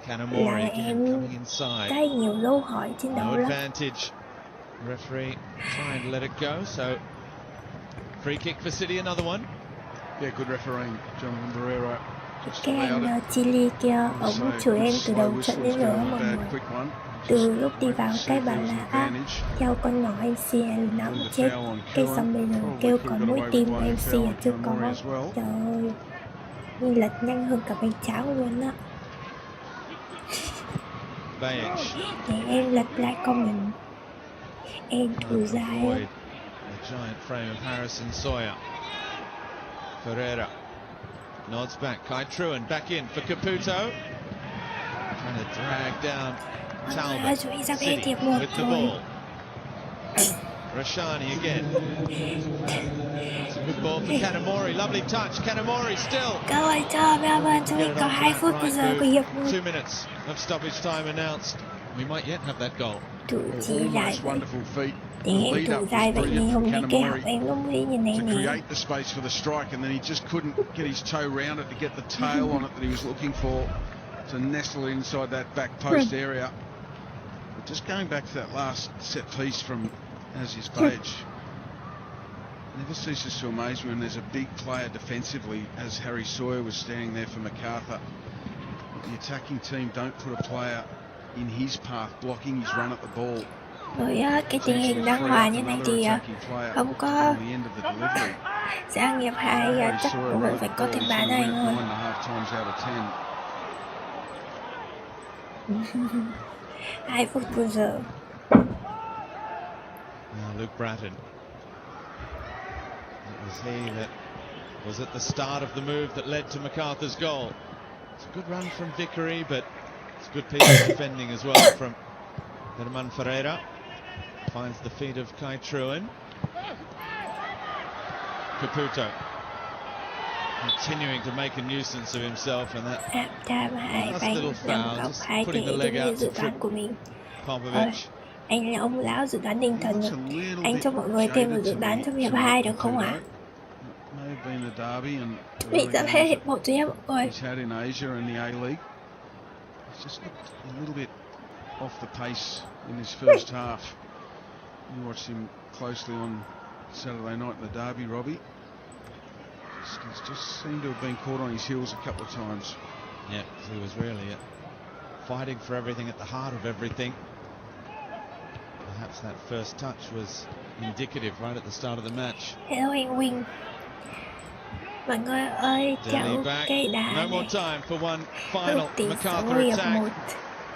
Canamori Là again em coming inside. cái nhiều lâu hỏi trên No đầu lắm. advantage. Referee trying to let it go, so free kick for City, another one. Yeah, good refereeing, Jonathan Barrera. Just Cái allowed anh it. Chile kia, ông So, chửi em từ slow đầu whistles trận đến go giờ on mọi a bad người. quick one. Từ lúc đi vào See cái if bảo there was là an advantage. theo con nhỏ MC nó Win the chết. foul on Cái Cohen. xong bây giờ Probably kêu could còn have mỗi got away team with của playing MC foul là on chưa có. Canamori as well. Trời ơi, như lật nhanh hơn cả bánh cháo luôn á. Bayic. Để em lật lại comment. Em thủ dài á. Avoid the giant frame of Harrison Sawyer. Ferreira nods back. Kai Truan back in for Caputo. Trying to drag down Talbot. Chú ý ra City thiệp một with the rồi. ball. Rashani again. It's a good ball for Canamori. Lovely touch. Canamori still. Câu ơi cho Melbourne chúng mình Get it có on 2 track phút right bây giờ through. của hiệp 1. 2 minutes of stoppage time announced. We might yet have that goal. Thủ chỉ dài Almost vậy. wonderful feat. Thì em Lead thủ up dài was vậy thì brilliant hôm from nay cái học Canamori em nó mới như này to nè. create the space for the strike, and then he just couldn't get his toe round it to get the tail on it that he was looking for to nestle it inside that back post area. But just going back to that last set piece from Aziz Bayic, never ceases to amaze me when there's a big player defensively, as Harry Sawyer was standing there for Macarthur. The attacking team don't put a player in his path, blocking his run at the ball. Với cái tình hình đang hòa như này thì không có gia nghiệp 2 chắc cũng vẫn phải có tiền bán này thôi. 2 phút bây giờ. Luke Bratton. It was he that was at the start of the move that led to Macarthur's goal. It's a good run from Vickery, but it's a good piece of defending as well from Herman Ferreira. Finds the feet of Kai Truan. Caputo continuing to make a nuisance of himself, and that Tham hai last banh little foul, nằm góc just hai putting the kệ leg giống như out dự to đoán trip của mình. Popovic. Anh là ông lão dự đoán tinh thần Looks rồi. a little Anh bit cho mọi người thêm một jaded dự to đoán me trong hiệp tonight, 2 được không ạ? May have been the derby and the Bị other dẫn hết games hiệp 1 rồi nha mọi người. he's had in Asia and the A-League. He's just looked a little bit off the pace in his first half. You watched him closely on Saturday night in the derby, Robbie. He's just seemed to have been caught on his heels a couple of times. Yeah, he was really fighting for everything, at the heart of everything. Perhaps that first touch was indicative right at the start of the match. Hello anh Win. Mọi người ơi, Delhi chào back. cây đá No more này. time for one Ước final tỷ Macarthur 6 hiệp attack. 1.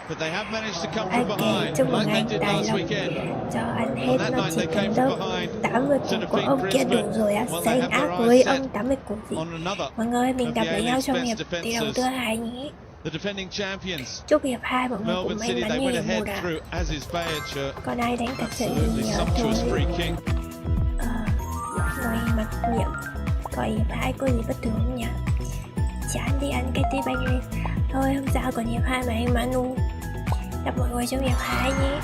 But they have managed to come Anh from kể behind chúc mừng like they anh did tài last lộc weekend. cho anh On hết that nó night chỉ they came cần from đâu behind 80 to củ của defeat ông kia đủ Brisbane. rồi á. Well, they Xanh have ác their với eyes ông set 80 củ gì. on another Mọi người mình of gặp the lại nhau A-League's trong best hiệp tỷ đầu defences. thứ hai nhé. The defending champions, Chúc hiệp 2 mọi người cũng Melbourne may City, mắn they như went hiệp ahead 1 ạ. through Aziz Bayach. Còn ai đánh thật sự Absolutely nhiều sumptuous thôi. free kick. Mọi người mặc nhiệm. Coi hiệp 2 có gì bất thường không nhỉ? Chán đi ăn cái tí bánh đi. Thôi không sao, còn hiệp 2 mà anh Manu. Gặp mọi người trong hiệp 2 nhé.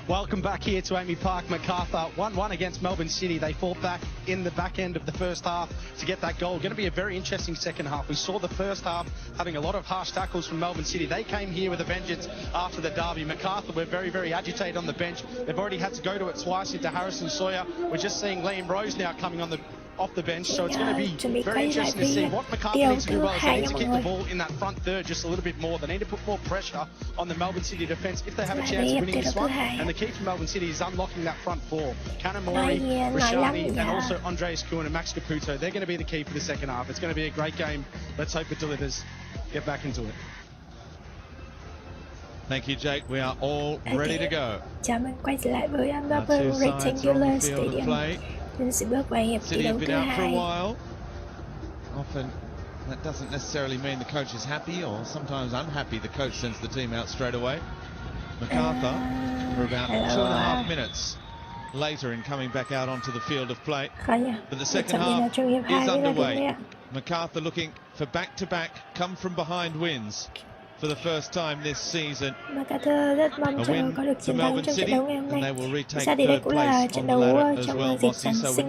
Welcome back here to Amy Park. Macarthur 1-1 against Melbourne City. They fought back in the back end of the first half to get that goal. Going to be a very interesting second half. We saw the first half having a lot of harsh tackles from Melbourne City. They came here with a vengeance after the derby. Macarthur were very, very agitated on the bench. They've already had to go to it twice into Harrison Sawyer. We're just seeing Liam Rose now coming off the bench, so it's going to be very interesting to see what Macarthur needs to do well. They need to keep the ball in that front third just a little bit more. They need to put more pressure on the Melbourne City defence if they have a chance of winning this one. And the key for Melbourne City is unlocking that front four. Kanamori, Rashani, and also Andreas Kuhn and Max Caputo. They're going to be the key for the second half. It's going to be a great game. Let's hope it delivers. Get back into it. Thank you, Jake. We are all ready to go. Chào mừng quay trở lại với Melbourne Rectangular Stadium. Mình sẽ bước vào hiệp thi đấu thứ hai. Often that doesn't necessarily mean the coach is happy, or sometimes unhappy the coach sends the team out straight away. Macarthur for about 2.5 minutes later in coming back out onto the field of play. But the second half is underway. Macarthur looking for back-to-back come from behind wins for the first time this season. Macarthur rất mong chờ có được chiến thắng trong trận đấu ngày hôm nay. Ra thì đây cũng là trận đấu trong dịp Giáng sinh,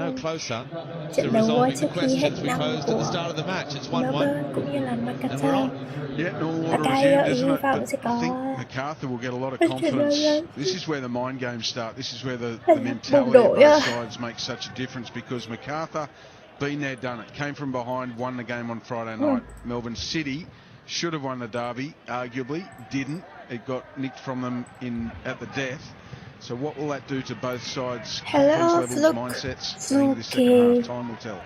trận đấu trước khi hết năm của Melbourne cũng như là Macarthur. Và cái hy vọng sẽ có Macarthur will get a lot of confidence. This is where the mind games start. This is where the mentality of both sides makes such a difference, because Macarthur, been there, done it. Came from behind, won the game on Friday night. Melbourne City should have won the derby, arguably, didn't. It got nicked from them at the death. So what will that do to both sides' confidence levels, mindsets? I think this second half time will tell.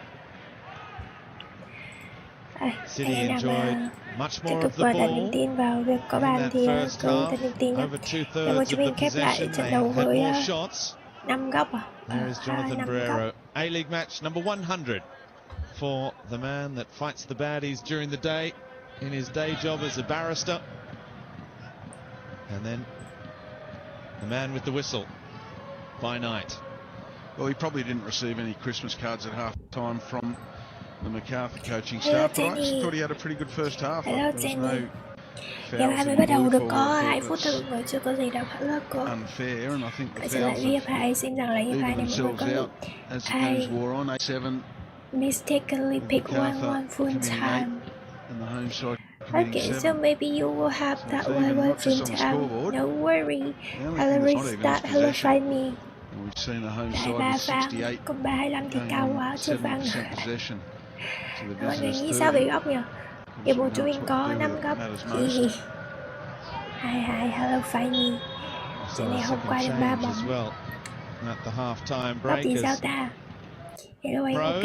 City enjoyed much more of the ball in that first half. Over 2/3 of the possession. They had more shots. 5 góc à? There is Jonathan Barrero. A-League match number 100 for the man that fights the baddies during the day in his day job as a barrister. And then the man with the whistle by night. Well, he probably didn't receive any Christmas cards at half-time from the Macarthur coaching staff, but I actually thought he had a pretty good first half. There was no Hiệp hai mới bắt đầu được có 2 phút thôi mà chưa có gì đâu. Hello cô. Unfair, and I think the fouls have hiệp hai, xin rằng là hiệp hai này mọi người có hai mistakenly pick 1-1 full time. Okay, so maybe you will have that 1-1 full time. No worry. Hello restart, hello find me. Đại 3 vàng, còn 3-25 thì cao quá, chưa vàng nữa. Mọi người nghĩ sao về góc nhỉ? Hiệp 1 chúng mình có 5 góc. 2-2, hello find me. Trận này hôm qua được 3 bóng. Góc thì sao ta? Hello anh ok.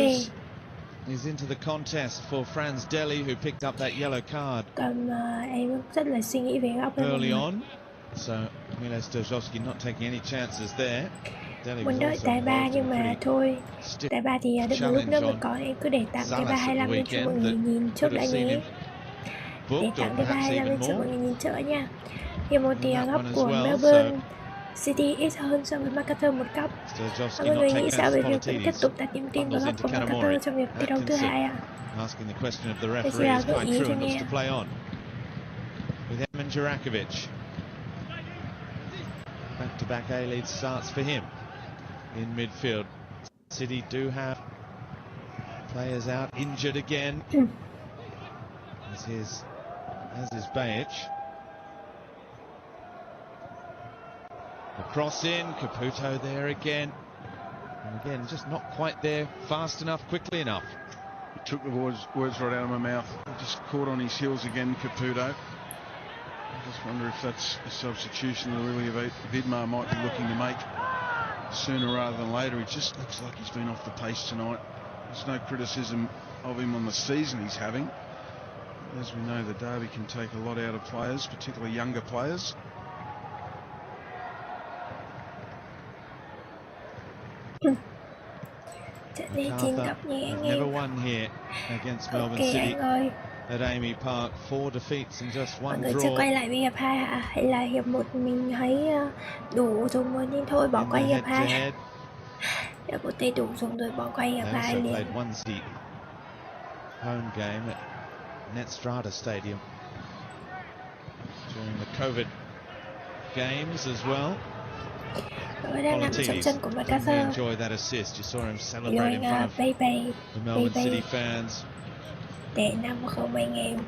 He's into the contest for Franz Deli, who picked up that yellow card. Còn em rất là suy nghĩ về góc early on, so Milos Stojowski not taking any chances there. Muốn đợi tài 3 nhưng mà thôi. Tài 3 thì đợi một lúc nữa mới có, em cứ để tặng cái 3-25 lên cho mọi người nhìn trước đã nhé. Để tặng cái 3-25 lên cho mọi người nhìn trước nha. Hiệp 1 thì góc của Melbourne City ít hơn so với Macarthur một góc. Stojovski Mọi not người nghĩ taking sao về out việc vẫn tiếp Spolatidis. tục đặt niềm tin vào Bundles góc into của Kanamori. Macarthur trong hiệp thi đấu thứ hai ạ? Asking the question of the Bây referee giờ is gợi quite ý true cho and looks nghe. to play on. With Emin Jurakovic. Back-to-back A-lead starts for him in midfield. City do have players out injured again. As is Bajic. The cross in, Caputo there again. And again, just not quite there fast enough, quickly enough. He took the words right out of my mouth. He just caught on his heels again, Caputo. I just wonder if that's a substitution that really Vidmar might be looking to make sooner rather than later. He just looks like he's been off the pace tonight. There's no criticism of him on the season he's having. As we know, the derby can take a lot out of players, particularly younger players. Trận này chiến gặp nhé anh never em. won here against Melbourne Ok City anh ơi. at Amy Park. 4 defeats and just Mọi one người chưa draw. quay lại với hiệp 2 hả? Hay là hiệp 1 mình thấy đủ dùng rồi nên thôi bỏ qua hiệp 2. Hiệp 1 thấy đủ dùng rồi bỏ qua hiệp 2 liền. Played one seat home game at Netstrata Stadium during the COVID games as well. Đội đang nằm trong chân của Macarthur. Enjoy that assist. You saw him celebrate in front of baby, the Melbourne City fans. Để 5-0 anh em.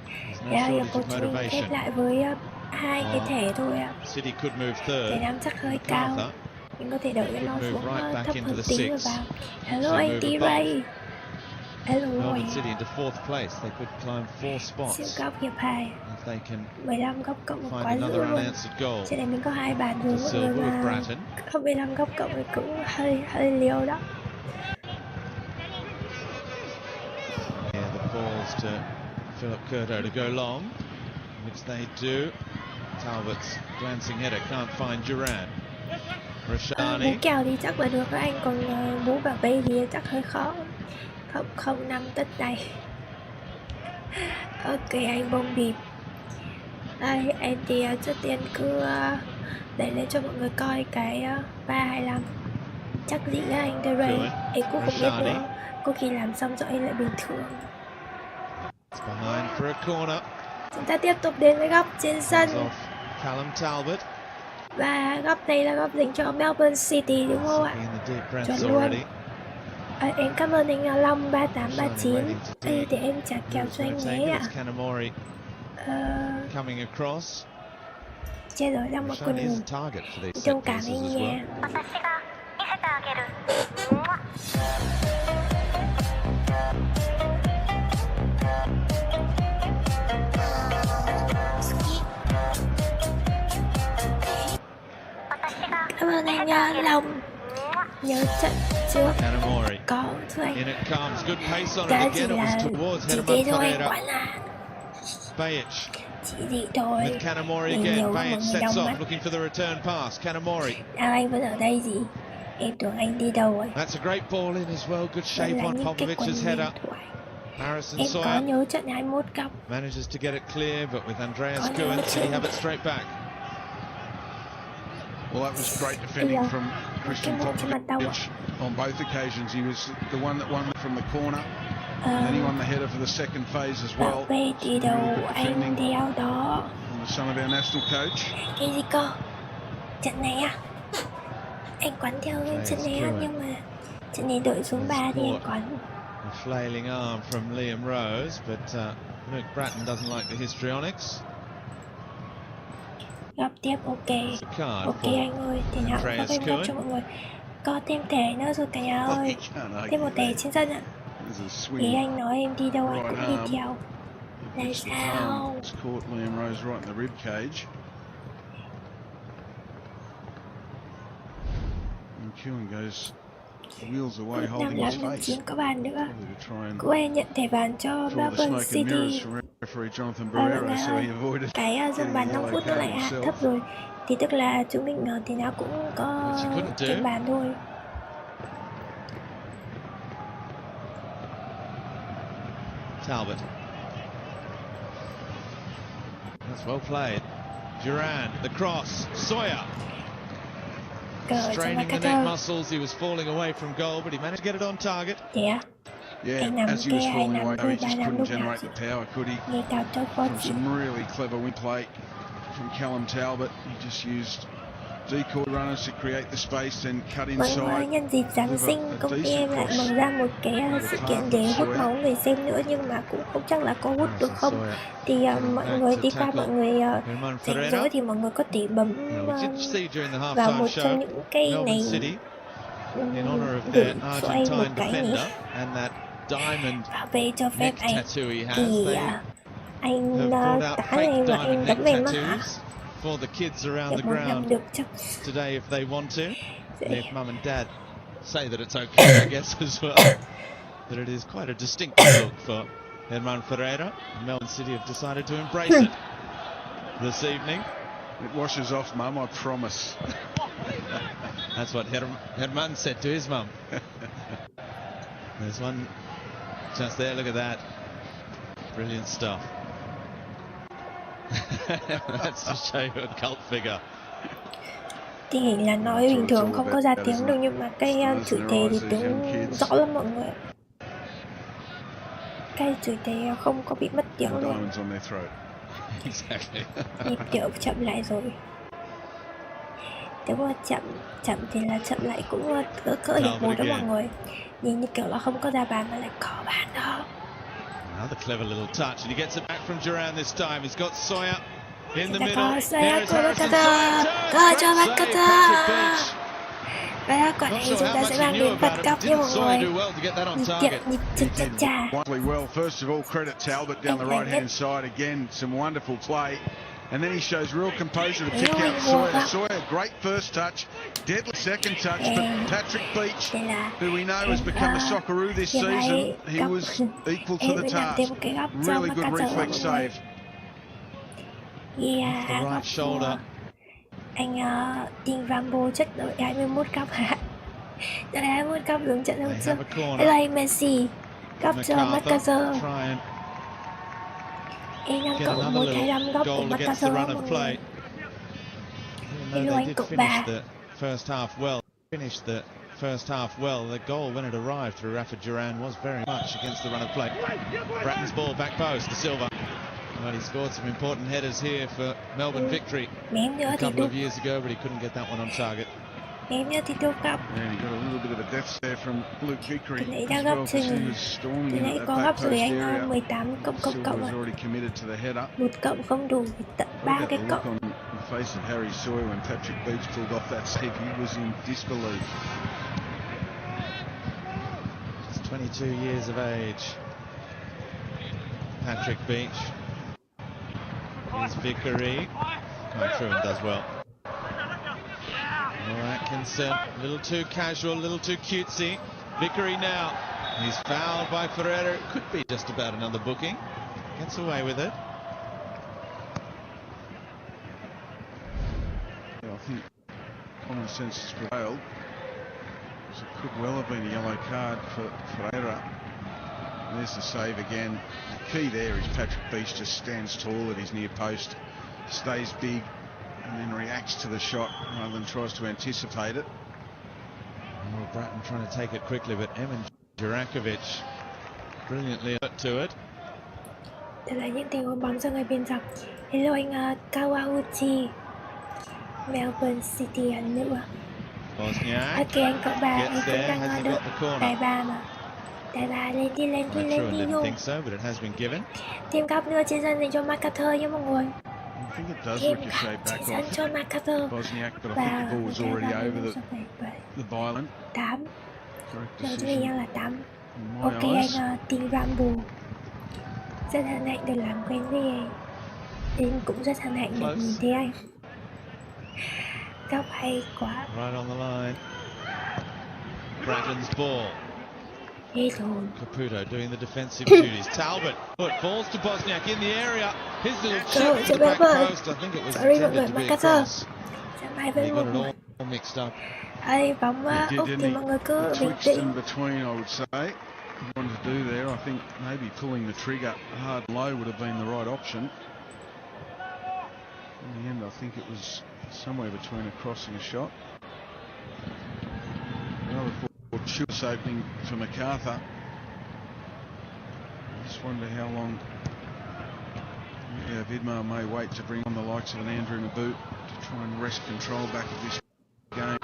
There's no Hiệp shortage 1 of chúng mình motivation. khép lại với 2 cái thẻ thôi ạ. City could move third. Để 5 chắc hơi cao. Macarthur. Mình có thể đợi cho nó xuống Right thấp into hơn the tí rồi six. vào. Hello anh T-Ray. Hello. Melbourne City into fourth place. They could climb 4 spots Siêu góc hiệp 2. if they can 15 góc cộng một find quá dữ another luôn. unanswered goal. Trên này mình có 2 bàn rồi For mọi Silver người with mà Bratton. không 15 góc cộng thì cũng hơi liều đó. Yeah, the balls to Philip Curto to go long, which they do. Talbot's glancing header can't find Duran. Rashani. Bú kèo thì chắc là được anh, còn bú bảo bay thì chắc hơi khó. 005 tất này. Ok anh bông bịp. Đây em thì trước tiên cứ đẩy lên cho mọi người coi cái 325. Chắc gì là anh T-Ray. Em cũng không biết nữa. Có khi làm xong rồi em lại bình thường. Behind for a corner. Chúng ta tiếp tục đến với góc trên sân. Callum Talbot. Và góc này là góc dành cho Melbourne City đúng không ạ? Chuẩn luôn. Em cảm ơn anh Long 3839. Đây để em trả kèo cho anh nhé ạ. Coming across. Chết rồi, đang một con ngủ. Trông cảm anh nha. Cảm ơn anh Long. Nhớ trận trước có thưa anh. Đã chỉ là chỉ thế thôi anh quản là. Chỉ gì thôi. Mình nhiều hơn 1.000 đồng mắt. Nào anh vẫn ở đây gì? Em tưởng anh đi đâu rồi. Vẫn là những cái quần huyền thoại. Em có nhớ trận 21 góc. Có nhớ trận. Well, that was great defending from Christian Popovich on both occasions. He was the one that won from the corner, and then he won the header for the second phase as well. Về đi đâu anh đeo đó. The son of our national coach. Cái gì cơ? Trận này à? Anh quán theo trận này á, nhưng mà trận này đội xuống 3 thì anh quán. A flailing arm from Liam Rose, but Luke Bratton doesn't like the histrionics. Gặp tiếp ok anh ơi, thì nào có thêm góc cho mọi người. Có thêm thẻ nữa rồi cả nhà ơi. Thêm một thẻ trên sân ạ. Ý anh nói em đi đâu anh cũng đi theo. Là sao? Nằm làm lần chiến có bàn nữa. Cô ấy nhận thẻ vàng cho Melbourne City. Cái dân bàn 5 phút nó lại hạ thấp rồi. Thì tức là chúng mình thì nào cũng có trên bàn thôi. Talbot. That's well played. Duran, the cross. Sawyer. cơ cho Straining the neck Macarthur. muscles, he was falling away from goal, but he managed to get it on target. Yeah. Yeah, Anh nằm as he kia, was anh falling nằm away, thôi, he ba just nằm couldn't lúc nào generate chị the power, could he? nghe tao cho con From chị. some really clever win play from Callum Talbot, he just used decoy runners to create the space and cut Mọi inside. người, nhân dịp Giáng sinh, công ty em lại mở ra một cái sự kiện để hút máu người xem nữa, nhưng mà cũng không chắc là có hút được không. Thì mọi người đi qua, mọi người rảnh rỗi thì mọi người có thể bấm vào một trong những cái này gửi cho anh một cái nhé. Và về cho phép anh thì anh tán em và em đấm em mắt hả? For the kids around Để the một năm ground được chắc. today if they want to. And if mum and dad say that it's okay, I guess as well. That it is quite a distinct look for Herman Ferreira. Melbourne City have decided to embrace it this evening. It washes off, Mum, I promise. That's what Herman said to his mum. There's one just there, look at that. Brilliant stuff. That's to show you a cult figure. Tình hình là nói bình thường không có ra tiếng đâu, nhưng mà cái chửi thề thì tiếng rõ lắm mọi người. Cái chửi thề không có bị mất tiếng luôn. Nhịp điệu chậm lại rồi. Nếu mà chậm thì là chậm lại cũng cỡ hiệp một đó mọi người. Nhìn như kiểu là không có ra bàn mà lại có bàn đó. Another clever little touch, and he gets it back from Duran this time. He's got Sawyer in the middle. Sawyer của Macarthur, có cho Macarthur. Và quả này chúng ta sẽ mang đến World Cup nha mọi người. Nhịp chà. Well, first of all, credit Talbot down the right hand side again. Some wonderful play. And then he shows real composure to pick out Sawyer. Sawyer, great first touch, deadly second touch, but Patrick Beach, who we know has become a Socceroo this season, he was equal to the task. Really good reflex save. Yeah, the right shoulder. Anh Team Rambo chất đội 21 cấp hả? Đội 21 cấp đúng trận hôm trước. Đây Messi cấp cho Macarthur. Em đang cộng 125 góc của Macarthur mọi người. Hello anh cộng 3. Finished the first half well. The goal when it arrived through Rafa Duran was very much against the run of play. Bratton's ball back post to Silva. Well, he scored some important headers here for Melbourne victory a couple of years ago, but he couldn't get that one on target. Ném nữa thì đâu góc. And he got a little bit of a death stare from Luke Vickery. Từ nãy đã góc chừng. Từ nãy có góc rồi anh 18 cộng ạ. Một cộng không đủ, tận 3 cái cộng. The face of Harry Sawyer when Patrick Beach pulled off that save, he was in disbelief. Just 22 years of age. Patrick Beach. Here's Vickery. Coming through and does well. Atkinson, a little too casual, a little too cutesy. Vickery now. He's fouled by Ferreira. It could be just about another booking. Gets away with it. Yeah, I think common sense has prevailed. It could well have been a yellow card for Ferreira. There's the save again. The key there is Patrick Beach just stands tall at his near post, stays big, and then reacts to the shot rather than tries to anticipate it. Well, Bratton trying to take it quickly, but Emin Jurakovic brilliantly up to it. Đây là những tình huống bóng ra người biên dọc. Hello anh Kawauchi, Melbourne City Hàn nữa. Ok anh cậu bà, anh cũng đang đợi đài ba mà. Đài ba lên đi luôn. Thêm góc nữa trên sân dành cho Macarthur nha mọi người. Thêm góc trên sân cho Macarthur. Và the violent. 8. Rồi chúng mình đang là 8. Ok anh Team Rambo. Rất hân hạnh được làm quen với anh. Em cũng rất hân hạnh được nhìn thấy anh. Góc hay quá. Right on the line. Bratton's ball. Caputo doing the defensive duties. Talbot falls to Bosniak in the area. His little chip to the back post. I think it was intended to be a cross. He got it all mixed up. Bóng Úc thì mọi người cứ bình tĩnh. In between, I would say. Wanted to do there. I think maybe pulling the trigger hard low would have been the right option. In the end, I think it was somewhere between a cross and a shot. Another fortuitous opening for Macarthur. I just wonder how long Vidmar may wait to bring on the likes of an Andrew Naboot to try and wrest control back of this game.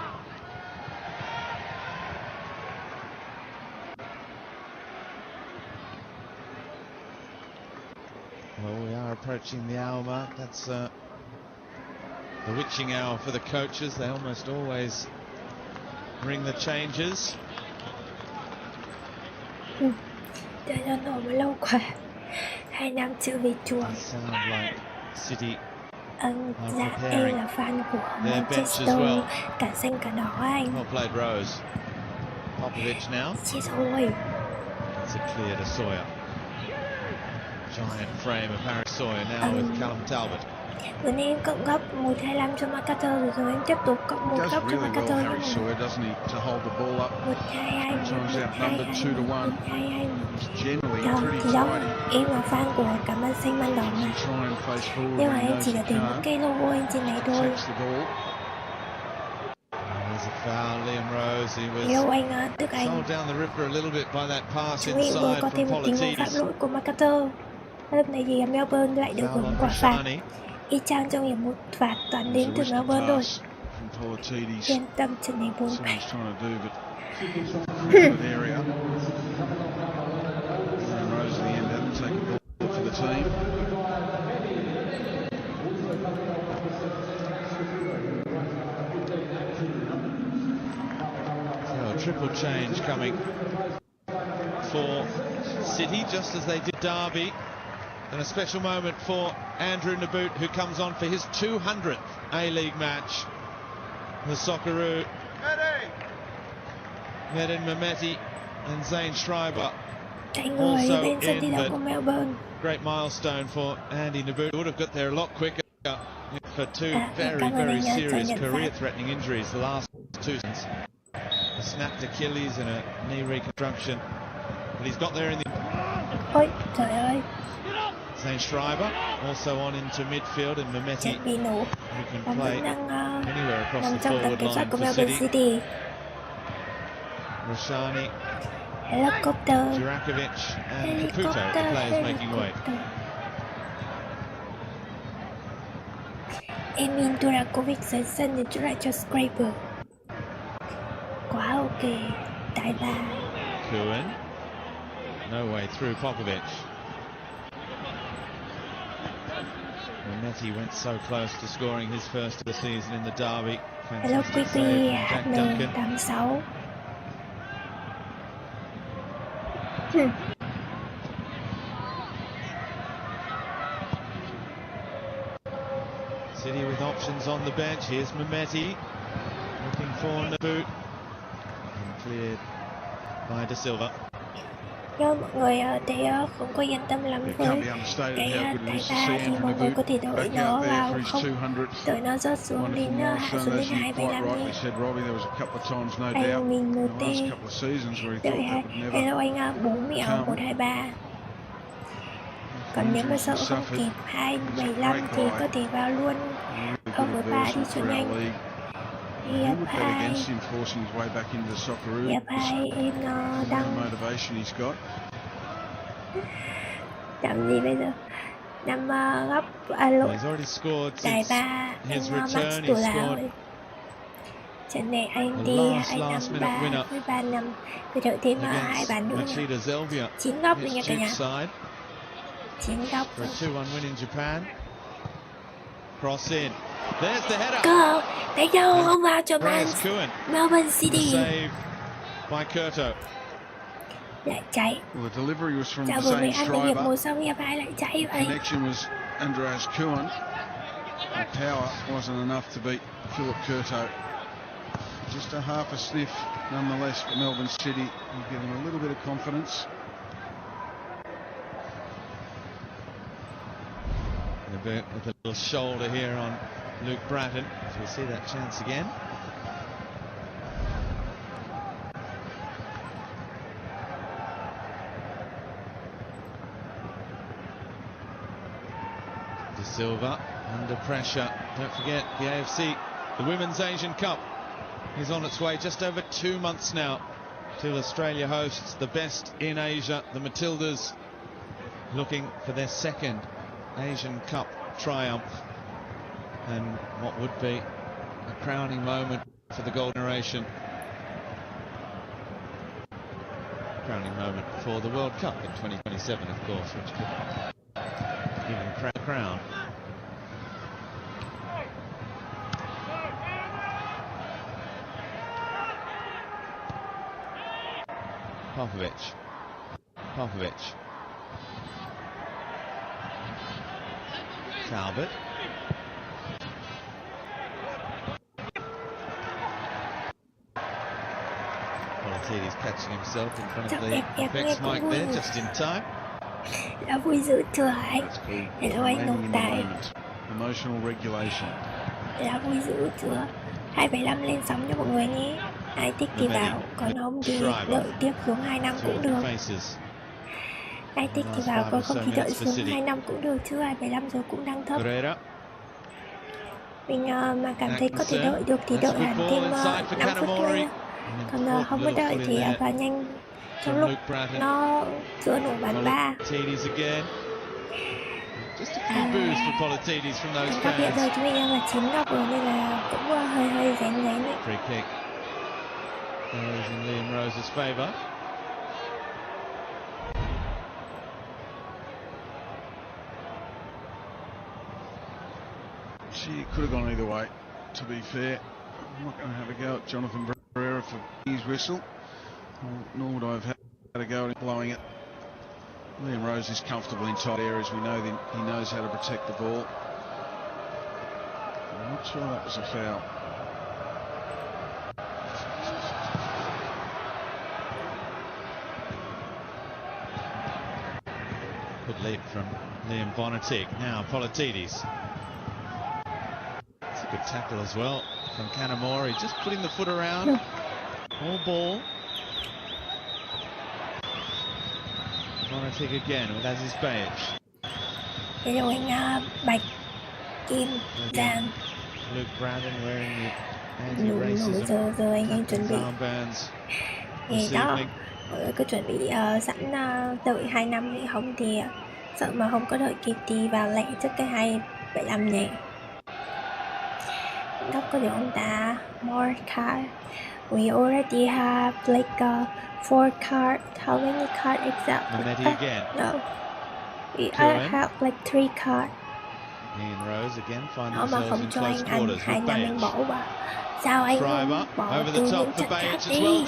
Well, we are approaching the hour mark. That's the witching hour for the coaches. They almost always bring the changes. Đợi nó nổ mà lâu quá. 2 năm chưa về chuồng. Sound like City. Dạ, em là fan của Manchester, cả xanh cả đỏ anh. Well played, Rose. Popovich now. Chết rồi. It's a clear to Sawyer. Giant frame of Harry Sawyer now with Callum Talbot. Bữa nay em cộng góc 1.25 cho Macarthur rồi em tiếp tục cộng 1 góc cho Macarthur. Harry Sawyer, doesn't he, to hold the ball up? 1-2-2, 2-1. Thì đó, em là fan của cả Man Xanh Man Đỏ mà. Nhưng mà em chỉ là tìm những cái logo anh trên này thôi. There's a foul, Liam Rose. He was Hello anh, tức anh. sold down the ripper a little bit by that pass Chúng em vừa inside có thêm from một tình huống phạm Politidis. lỗi của Macarthur. Lúc này thì Melbourne lại được hưởng quả phạt. Y chang trong hiệp 1 phạt toàn đến từ Melbourne thôi. Yên tâm trận này 4-7. So a triple change coming for City, just as they did Derby. And a special moment for Andrew Naboot, who comes on for his 200th A-League match. The Socceroo, Medin Mehmeti and Zane Schreiber also in, but great milestone for Andy Naboot. Would have got there a lot quicker for two very serious career-threatening injuries the last 2 seasons. A snapped Achilles and a knee reconstruction, but he's got there in the... Ôi, trời ơi. Zane Schreiber also on into midfield, and Mehmeti, who can play anywhere across the forward line for City. Rashani, Helicopter. Jurakovic and Caputo, the players making way. Emin Durakovic dưới sân để chữa lại cho Scraper. Quá ok. Đại ba. Kuhn, no way through Popovich. Mehmeti went so close to scoring his first of the season in the derby. Hello Quippy, HN86. City with options on the bench. Here's Mehmeti looking for Naboot, and cleared by De Silva. Nhưng mọi người thì không có yên tâm lắm với cái tay ba, thì mọi người có thể đổi nó vào không, đổi nó rớt xuống đến hạ xuống đến 2.75 đi. Anh mình MT đợi hello anh bố mẹo 123. Còn nếu mà sợ không kịp 2.75 thì có thể vào luôn over 3 đi cho nhanh. Hiệp 2 em đang làm gì bây giờ? Năm góc lỗi đại ba anh Max tủ lào. Trận này anh đi 2-5-3 với 3-5, tôi đợi thêm 2 bàn nữa. 9 góc rồi nha cả nhà. 9 góc. Cơ, thấy đâu không vào cho Melbourne City. Lại chạy. Chào vừa mới ăn hiệp 1 xong hiệp 2 lại chạy vậy. Power wasn't enough to beat Philip Curto. Just a half a sniff nonetheless for Melbourne City. You give them a little bit of confidence. With a little shoulder here on Luke Bratton. So we'll see that chance again. De Silva under pressure. Don't forget the AFC, the Women's Asian Cup is on its way just over 2 months now till Australia hosts the best in Asia. The Matildas looking for their second Asian Cup triumph and what would be a crowning moment for the golden generation. Crowning moment for the World Cup in 2027, of course, which could even crown. Popovic. Talbot. He's catching himself in front of the Beck's mic there, just in time. Đã vui dữ chưa anh? Hello anh nộp tài. Emotional regulation. Đã vui dữ chưa? 2,5 lên sóng cho mọi người nhé. Ai thích thì vào, còn không thì đợi tiếp xuống 2 năm cũng được. Ai thích thì vào, còn không thì đợi xuống 2 năm cũng được chứ 2,5 rồi cũng đang thấp. Mình mà cảm thấy có thể đợi được thì đợi hẳn thêm 5 phút nữa. Còn không có đợi thì vào nhanh trong lúc nó chưa nổ bàn 3. Các hiện giờ chúng mình đang là 9 góc rồi nên là cũng hơi rén đấy. In Liam Rose's favour. She could have gone either way, to be fair. I'm not going to have a go at Jonathan Barrera for his whistle, nor would I have had a go at blowing it. Liam Rose is comfortable in tight areas. We know that he knows how to protect the ball. I'm not sure that was a foul. Good leap from Liam Bonatig. Now Politidis. It's a good tackle as well from Kanamori. Just putting the foot around. All ball. Bonatig again with Aziz Bayic. Hello anh Bạch Kim Giang. Luke Brandon wearing the anti-racism Giờ anh chuẩn bị. Thì đó, mọi người cứ chuẩn bị sẵn đợi 2 năm thì không thì sợ mà không có đợi kịp thì vào lẹ trước cái 2,75 này. Đó có được ông ta more card. We already have like 4 cards. How many cards exactly? No. We have like 3 cards. Ian Rose again find mà không cho anh ăn 2 năm anh bỏ vào. Sao anh không bỏ từ những trận khác đi?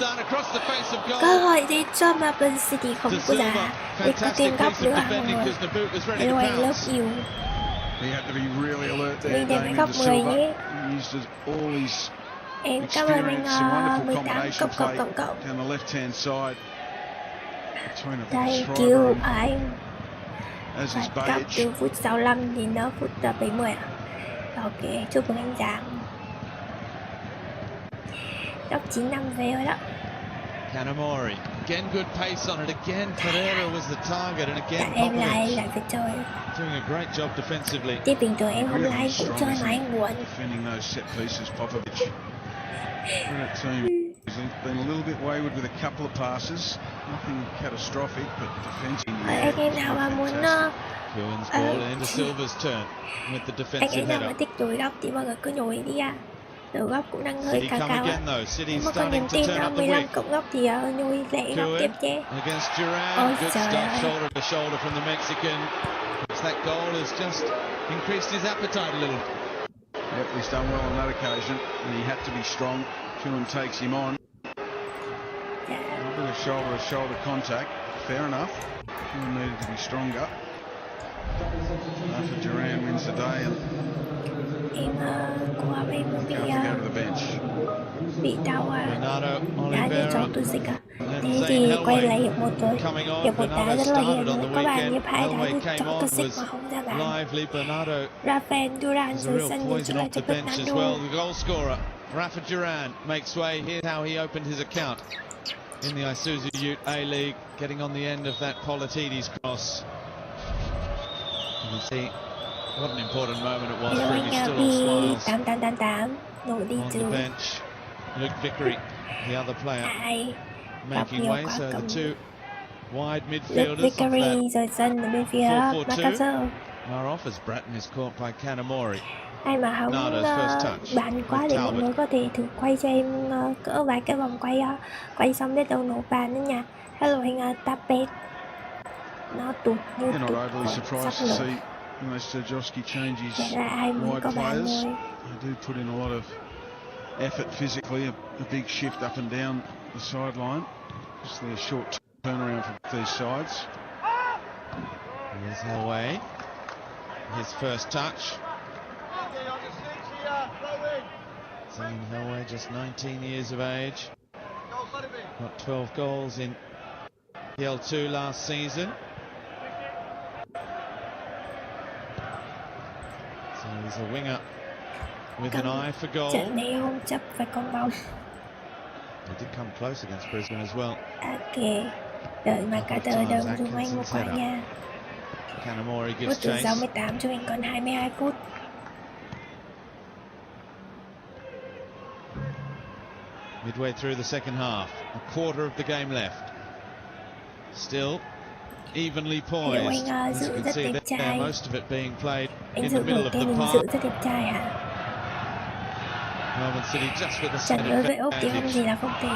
Cơ hội để cho Melbourne City không có giá để có tiền góc nữa mọi người. Hello anh love you. Mình để góc 10 nhé. Em cảm ơn anh 18 cộng. Thank you anh. Phạt cấp từ phút 65 đến phút 70 à? Ok, chúc mừng anh Giang. Góc 9 năm về rồi đó. Kanamori, again good pace on it, again Pereira was the target and again em lại phải chơi. Doing a great job defensively. Tiếp bình thường em không like cũng chơi mà anh buồn. Defending those set pieces, Popovic. That team has been a little bit wayward with a couple of passes, nothing catastrophic, but defensively. Anh em nào mà muốn Cohen's ball into Silva's turn with the defensive header. Anh em nào mà thích nhồi góc thì mọi người cứ nhồi đi à. Đầu góc cũng đang hơi cao cao á. Nếu mà còn niềm tin 15 cộng góc thì nhồi lẹ góc tiếp chứ. Ôi trời ơi. Shoulder to shoulder from the Mexican. That goal has just increased his appetite a little. Yep, he's done well on that occasion, and he had to be strong. Cohen takes him on. A bit of shoulder-to-shoulder contact, fair enough. Cohen needed to be stronger. After Duran wins the day, and của em bị đau đá như chó tu dịch à. Thế thì quay lại hiệp 1 rồi. Hiệp 1 đá rất là hiền rồi. Có bạn hiệp 2 đá như chó tu dịch mà không ra bàn. Rafael Duran dưới sân nhưng lại cho Bernardo. Rafa Duran makes way. Here's how he opened his account in the Isuzu Ute A-League, getting on the end of that Politidis cross. You can see what an important moment it was for him. He's still on smiles. 8 nổ đi on từ the bench. Luke Vickery, the other player, making way. So the two wide Luke midfielders of that Vickery rời sân ở bên phía 4-4-2 Macarthur. are off as Bratton is caught by Kanamori. Ai mà không Nardo's first touch bàn quá with thì mọi Talbot. người có thể thử quay cho em cỡ vài cái vòng quay xong đến đâu nổ bàn nữa nha. Hello anh Tapet. Nó tụt như You're not tụt overly surprised to sắp nổ. see Stojowski change his Vậy là ai muốn wide có bàn players. thôi. They do put in a lot of effort physically, a big shift up and down the sideline. Just a short turnaround for these sides. Here's Hellway. His first touch. Zane Hellway, just 19 years of age. Got 12 goals in PL2 last season. So he's a winger with an eye for goal. Trận này không chấp phải con bóng. He did come close against Brisbane as well. Ok, đợi Macarthur đừng dùng anh một quả nha. Kanamori Phút gives từ chase. 68 cho mình còn 22 phút. Midway through the second half, a quarter of the game left. Still evenly poised. As you can see there, most of it being played Anh in the dự middle đầu of the tiên anh park. dự rất đẹp trai hả? Melbourne City just with the Trận đối với slight Úc thì không gì là không thể.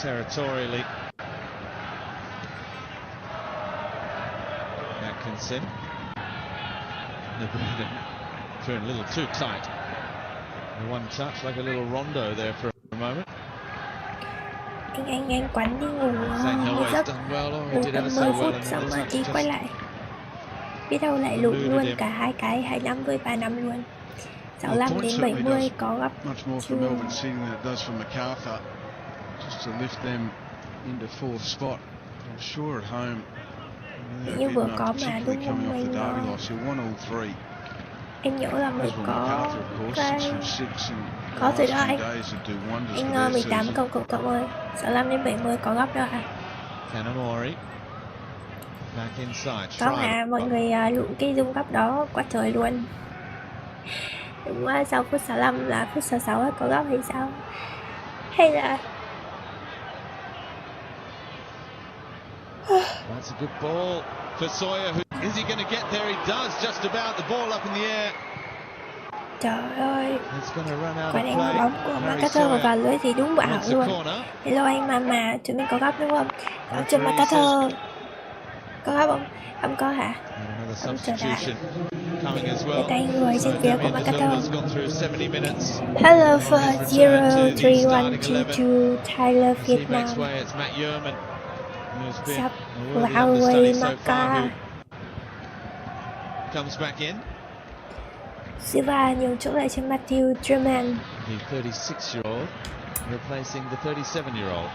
territorially. Atkinson. Threw in a little too tight. The one touch, like a little rondo there for a moment. Anh quánh đi ngủ Zane một Hellway's giấc done well. Oh, he ngủ did tầm ever so 10 well phút in xong the rồi touch. đi quay Just lại. Biết đâu lại lụt luôn cả hai cái 25 với 35 luôn. 65 đến 70 có gấp much more for Melbourne City than it does for Macarthur, just to lift them into fourth spot. I'm sure at home, như vừa có mà particularly đúng coming không off the Derby anh? loss, he won all three. Em nhớ là mới As well, có Macarthur, of course, cái 6 from 6 in the có rồi last đó few anh. days would do wonders for Anh their 18 season. cộng ơi. 65 đến 70 có gấp đó hả? Kanamori back inside. Có hả? Mọi người lụm cái dung gấp đó quá trời luôn. Đúng quá, sau phút 65 là phút 66 có gấp hay sao? Hay là That's a good ball for Sawyer. Is he going to get there? He does, just about. The ball up in the air. trời ơi, It's going to run out quả of đánh play. bóng của Harry Macarthur Sawyer vào lưới thì đúng bảo wants a luôn. corner. Hello anh Mama, chúng mình có gấp đúng không? Ở trên Referee Macarthur có gấp không? Không có hả? Another Không chờ đợi. substitution coming as Để well. tay người So trên phía của Damien Macarthur. Silva's gone through 70 minutes. Hello On for his return to the starting 03122 Tyler As he Việt makes Nam. way, it's Matt Yeoman, who's been Sắp a worthy vào understudy người so far, Maca. who comes back in. Silva nhường chỗ lại cho Matthew Drummond. The 36-year-old replacing the 37-year-old.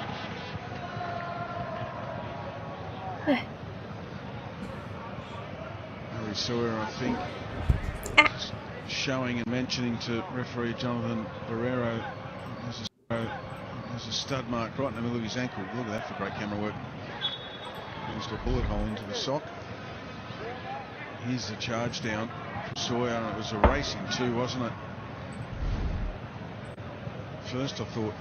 Harry Sawyer, I think, showing and mentioning to referee Jonathan Barrero, there's a stud mark right in the middle of his ankle. Look at that for great camera work. Just a bullet hole into the sock. Here's the charge down from Sawyer, and it was a racing too, wasn't it? First I thought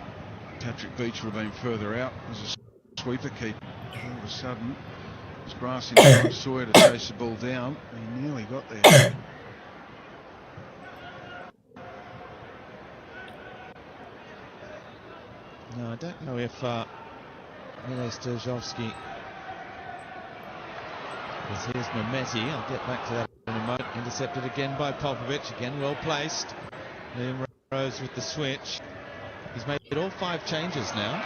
Patrick Beach would have been further out as a sweeper keeper. All of a sudden, it's grass in front of Sawyer to chase the ball down. He nearly got there. No, I don't know if Mile Stojowski. Because here's Mehmeti. I'll get back to that in a moment. Intercepted again by Popovic. Again, well placed. Liam Rose with the switch. He's made all 5 changes now.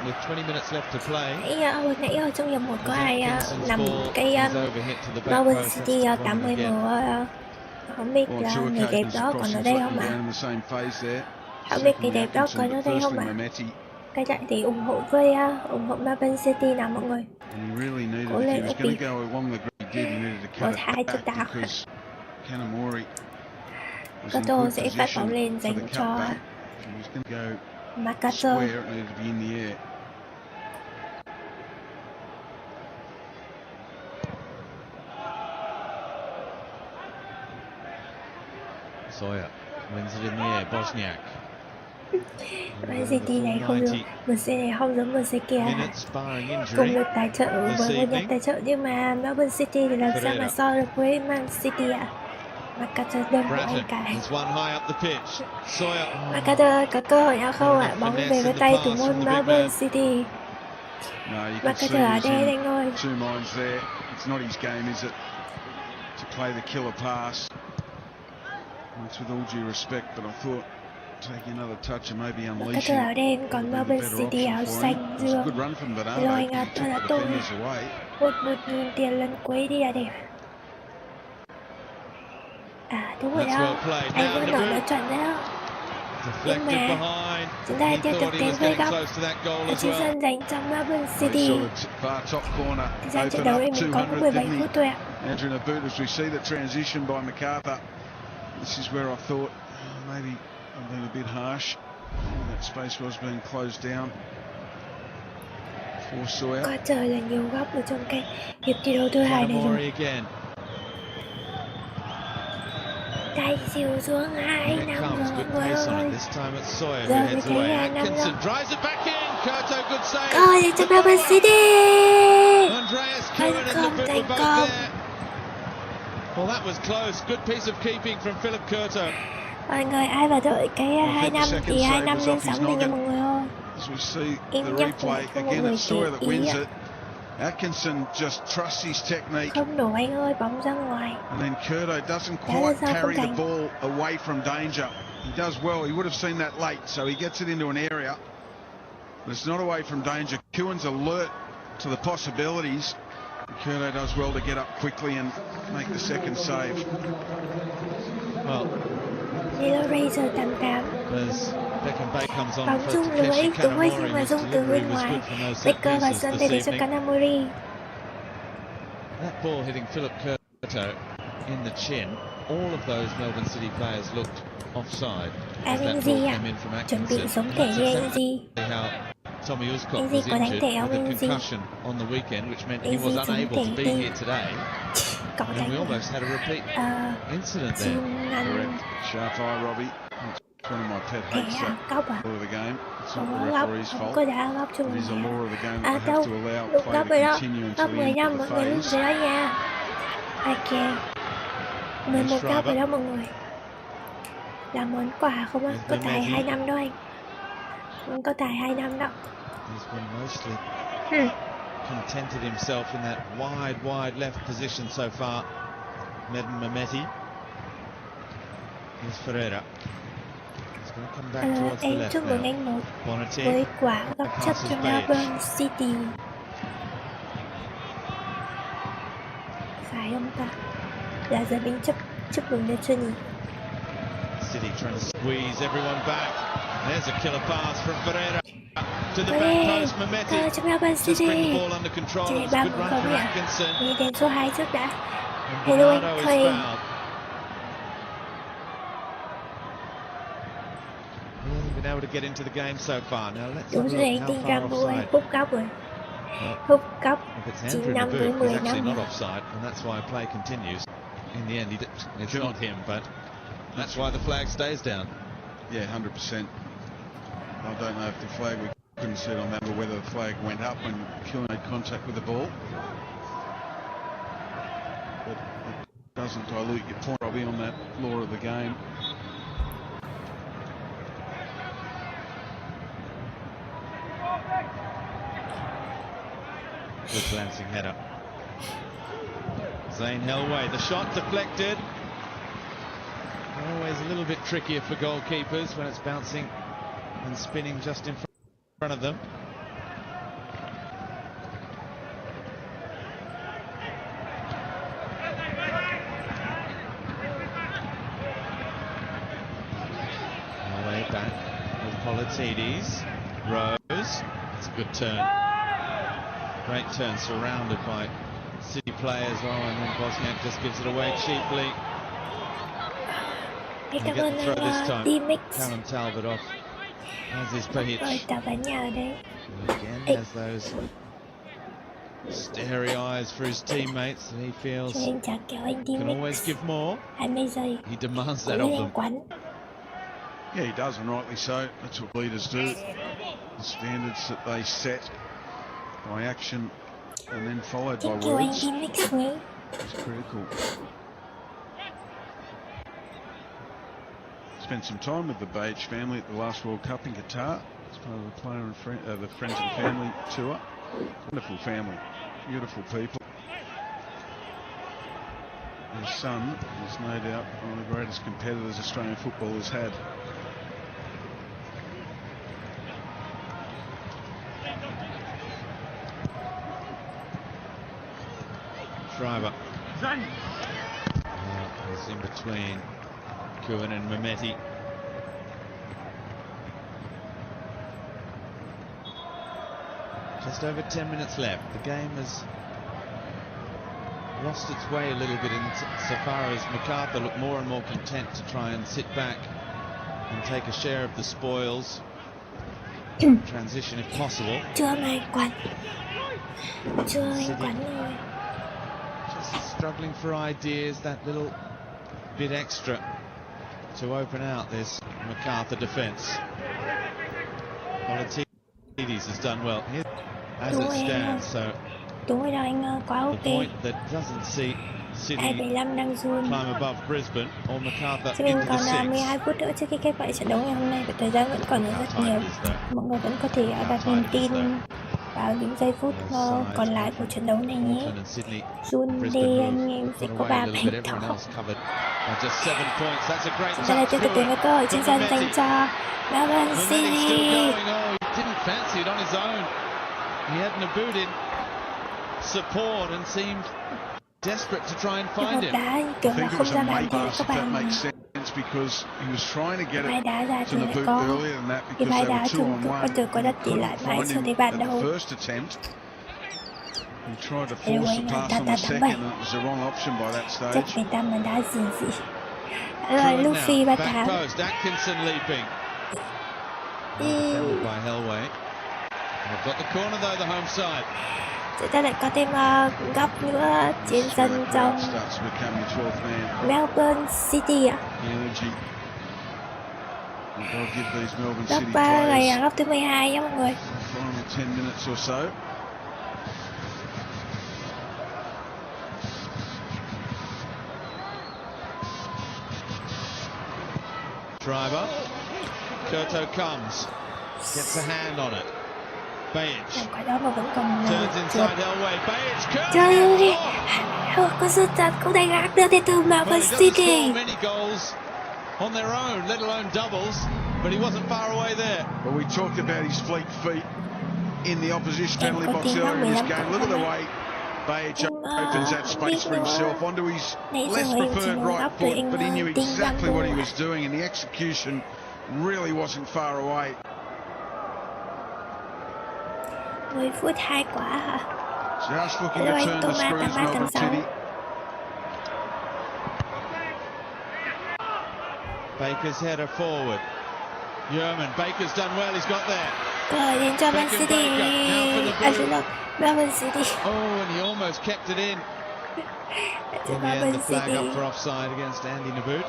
With 20 minutes left to play. Hồi nãy trong hiệp 1 có ai nằm cái Overhit to the back Melbourne post. City That's 80 again. mùa không biết là người đẹp đó còn ở đây không ạ? Không biết người đẹp đó còn ở đây không ạ? Cái trận thì ủng hộ Melbourne City nào mọi người. Cố lên ép đi. Một hai cho tao. Kato sẽ phát bóng lên dành cho Macarthur. Sawyer wins it in the air. Bosniak Man City này không giống MC này, không giống MC kia. minutes barring Cùng injury. được tài trợ với một nhà tài trợ, nhưng mà Melbourne City thì làm sao mà so được với Man City ạ? Macarthur đâm của anh cài. Macarthur có cơ hội nào không ạ? Bóng về với tay thủ môn Melbourne City. Macarthur ở đây anh ơi. Two minds there. It's not his game, is it? To play the killer pass. That's with all due respect, but I thought taking another touch and maybe unleashing. Macarthur áo đen, còn Melbourne City áo xanh dương. Hello anh ạ, tôi là tôi. 1.000 tiền lần cuối đi là đẹp. À đúng rồi đó, anh vẫn nổi nó chuẩn đó. Nhưng mà chúng ta tiếp tục đến với góc ở trên sân dành cho Melbourne City. Thời gian trận đấu này mình có 17 phút thôi ạ. Andrew in the boot as we see the transition by Macarthur. This is where I thought maybe I'm being a bit harsh. That space was being closed down for Sawyer. Có trời là nhiều góc ở trong cái hiệp thi đấu thứ hai này rồi. Tay siêu xuống 2 năm rồi mọi người ơi. Giờ mới thấy 2 năm rồi. Coi để cho Melbourne City. Thành công, thành công. Well, that was close. Good piece of keeping from Philip Curto. Mọi người ai mà đợi cái 2 năm thì 2 năm lên sóng đi nha mọi người ơi. Em nhắc lại cho mọi người để ý ạ. Atkinson just trusts his technique. Không nổ anh ơi, bóng ra ngoài. And then Curto doesn't quite carry the ball away from danger. He does well. He would have seen that late, so he gets it into an area. But it's not away from danger. Kewen's alert to the possibilities. Curto does well to get up quickly and make the second save. Well, Razor 88. Bóng chung lưới, đúng rồi, nhưng mà dung từ bên ngoài. Baker và sân để cho Kanamori. That ball hitting Philip Curto in the chin. All of those Melbourne City players looked offside. Anh Di ạ, chuẩn bị giống thể như anh Di. Tommy Uscott was injured with a concussion on the weekend, which meant he was unable to be here today. And we almost had a repeat incident there. Correct. Sharp eye, Robbie. It's one of my pet hates, that law of the game. It's not the referee's fault. It is a law of the game that they have to allow play to continue until the end of the phase. Ok. 11 góc rồi đó mọi người. Là món quà không á? Có tài 2 năm đó anh. Không có tài 2 năm đó. He's been mostly contented himself in that wide left position so far. Mehmeti. Here's Ferreira. He's going to come back towards the left now. Em chúc mừng anh một với quả góc chất cho Melbourne City. Phải không ta? Là giờ mình chúc mừng được chưa nhỉ? City trying to squeeze everyone back. There's a killer pass from Ferreira to the back post. Mehmeti just bring the ball under control. Good run from Atkinson. Đi đến số 2 trước đã. Hello anh Clay. Been able to get into the game so far. Now let's đúng rồi, anh tin rằng rồi, hút góc rồi. Hút góc 9 năm với 10 năm. Actually not offside, and that's why play continues. In the end, it's not him, but that's why the flag stays down. Yeah, 100%. I don't know if the flag, we couldn't see it on that, or whether the flag went up when Kewen made contact with the ball. But it doesn't dilute your point, Robbie, on that law of the game. Good glancing header. Zane Helway, the shot deflected. Always a little bit trickier for goalkeepers when it's bouncing and spinning just in front of them. Helway back with Politidis. Rose, it's a good turn. Great turn, surrounded by City players. Oh, and then Bosniak just gives it away cheaply. Cảm ơn anh D-Mix. Callum Talbot off as his pitch. Again has those starry eyes for his teammates that he feels can always give more. He demands that of them. Yeah, he does, and rightly so. That's what leaders do. The standards that they set by action and then followed by Thank you, anh words Index nhé. is critical. Spent some time with the Baich family at the last World Cup in Qatar as part of the player and the Friends and Family tour. Wonderful family, beautiful people. His son is no doubt one of the greatest competitors Australian football has had. Driver. He's in between Kuhn and Mehmeti. Just over 10 minutes left. The game has lost its way a little bit insofar as Macarthur looked more and more content to try and sit back and take a share of the spoils. Transition if possible. Chưa mà anh Quán. Chưa anh Quán rồi. Just struggling for ideas, that little bit extra to open out this Macarthur defence. Politides has done well here as it stands, so đúng rồi đó anh, quá the ok. point that doesn't see City 275 đang run. climb above Brisbane or Macarthur Chứ mình into the còn six. 12 phút nữa trước khi khép lại trận đấu ngày hôm nay và thời gian vẫn còn rất nhiều. Mọi người vẫn có thể đặt niềm tin vào những giây phút còn lại của trận đấu này nhé. Run đi anh em sẽ có 3 bàn thắng. Chúng ta lại tiếp tục đến với cơ hội trên sân dành cho Melbourne City. Support and seemed desperate to try and Nhưng find một him. đá kiểu là không ra bàn thì các bạn because he was trying to get hai it đá ra to thì the lại boot có earlier than that thì because hai they đá were 2 chung on có 1. từ có đất tỷ lại mãi Couldn't sau đấy find bàn him at đầu. the first attempt. He tried to Anyway, force the pass on the ta second, bảy. and it was the wrong option by that Chắc stage. người ta mà đá gì. Rồi Luffy ba Back thắng. post, Atkinson leaping. Defended by Hellway. They've got the corner though, the home side. Chúng ta lại có thêm góc nữa trên sân trong Starts to become your 12th man. Melbourne City ạ. Energy. They'll give these Melbourne Góc City này là players góc thứ 12 nha mọi người. final 10 minutes or so. Driver. Kurto comes. Gets a hand on it. Bayich. Quả đó mà vẫn còn Turns trượt. inside Hellway. Bayich. Kurto. Trời ơi, có sự thật cũng đang gác đưa tới từ Well, he Melbourne doesn't City. score many goals on their own, let alone doubles, but he wasn't far away there. But we talked about his fleet feet in the opposition Em penalty có box tin earlier in this 15 game. Look at the cộng way Bayich Nhưng opens that space for biết himself nữa. onto his Nãy giờ less em chỉ preferred ngồi right góc rồi foot, anh but he knew tin exactly rằng what he luôn. was doing, and the execution really wasn't far away. 10 phút 2 quả hả? Just looking Hello, to anh turn the Thomas, screws, Thomas, Melbourne sao? City. Baker's header forward. Yerman, Baker's done well, he's got there. Cơ hội đến cho Man Beckham City. Baker, now for the blue. Xin lỗi, Melbourne City. Oh, and he almost kept it in. Cho In the end, Melbourne the flag City. up for offside against Andy Naboot.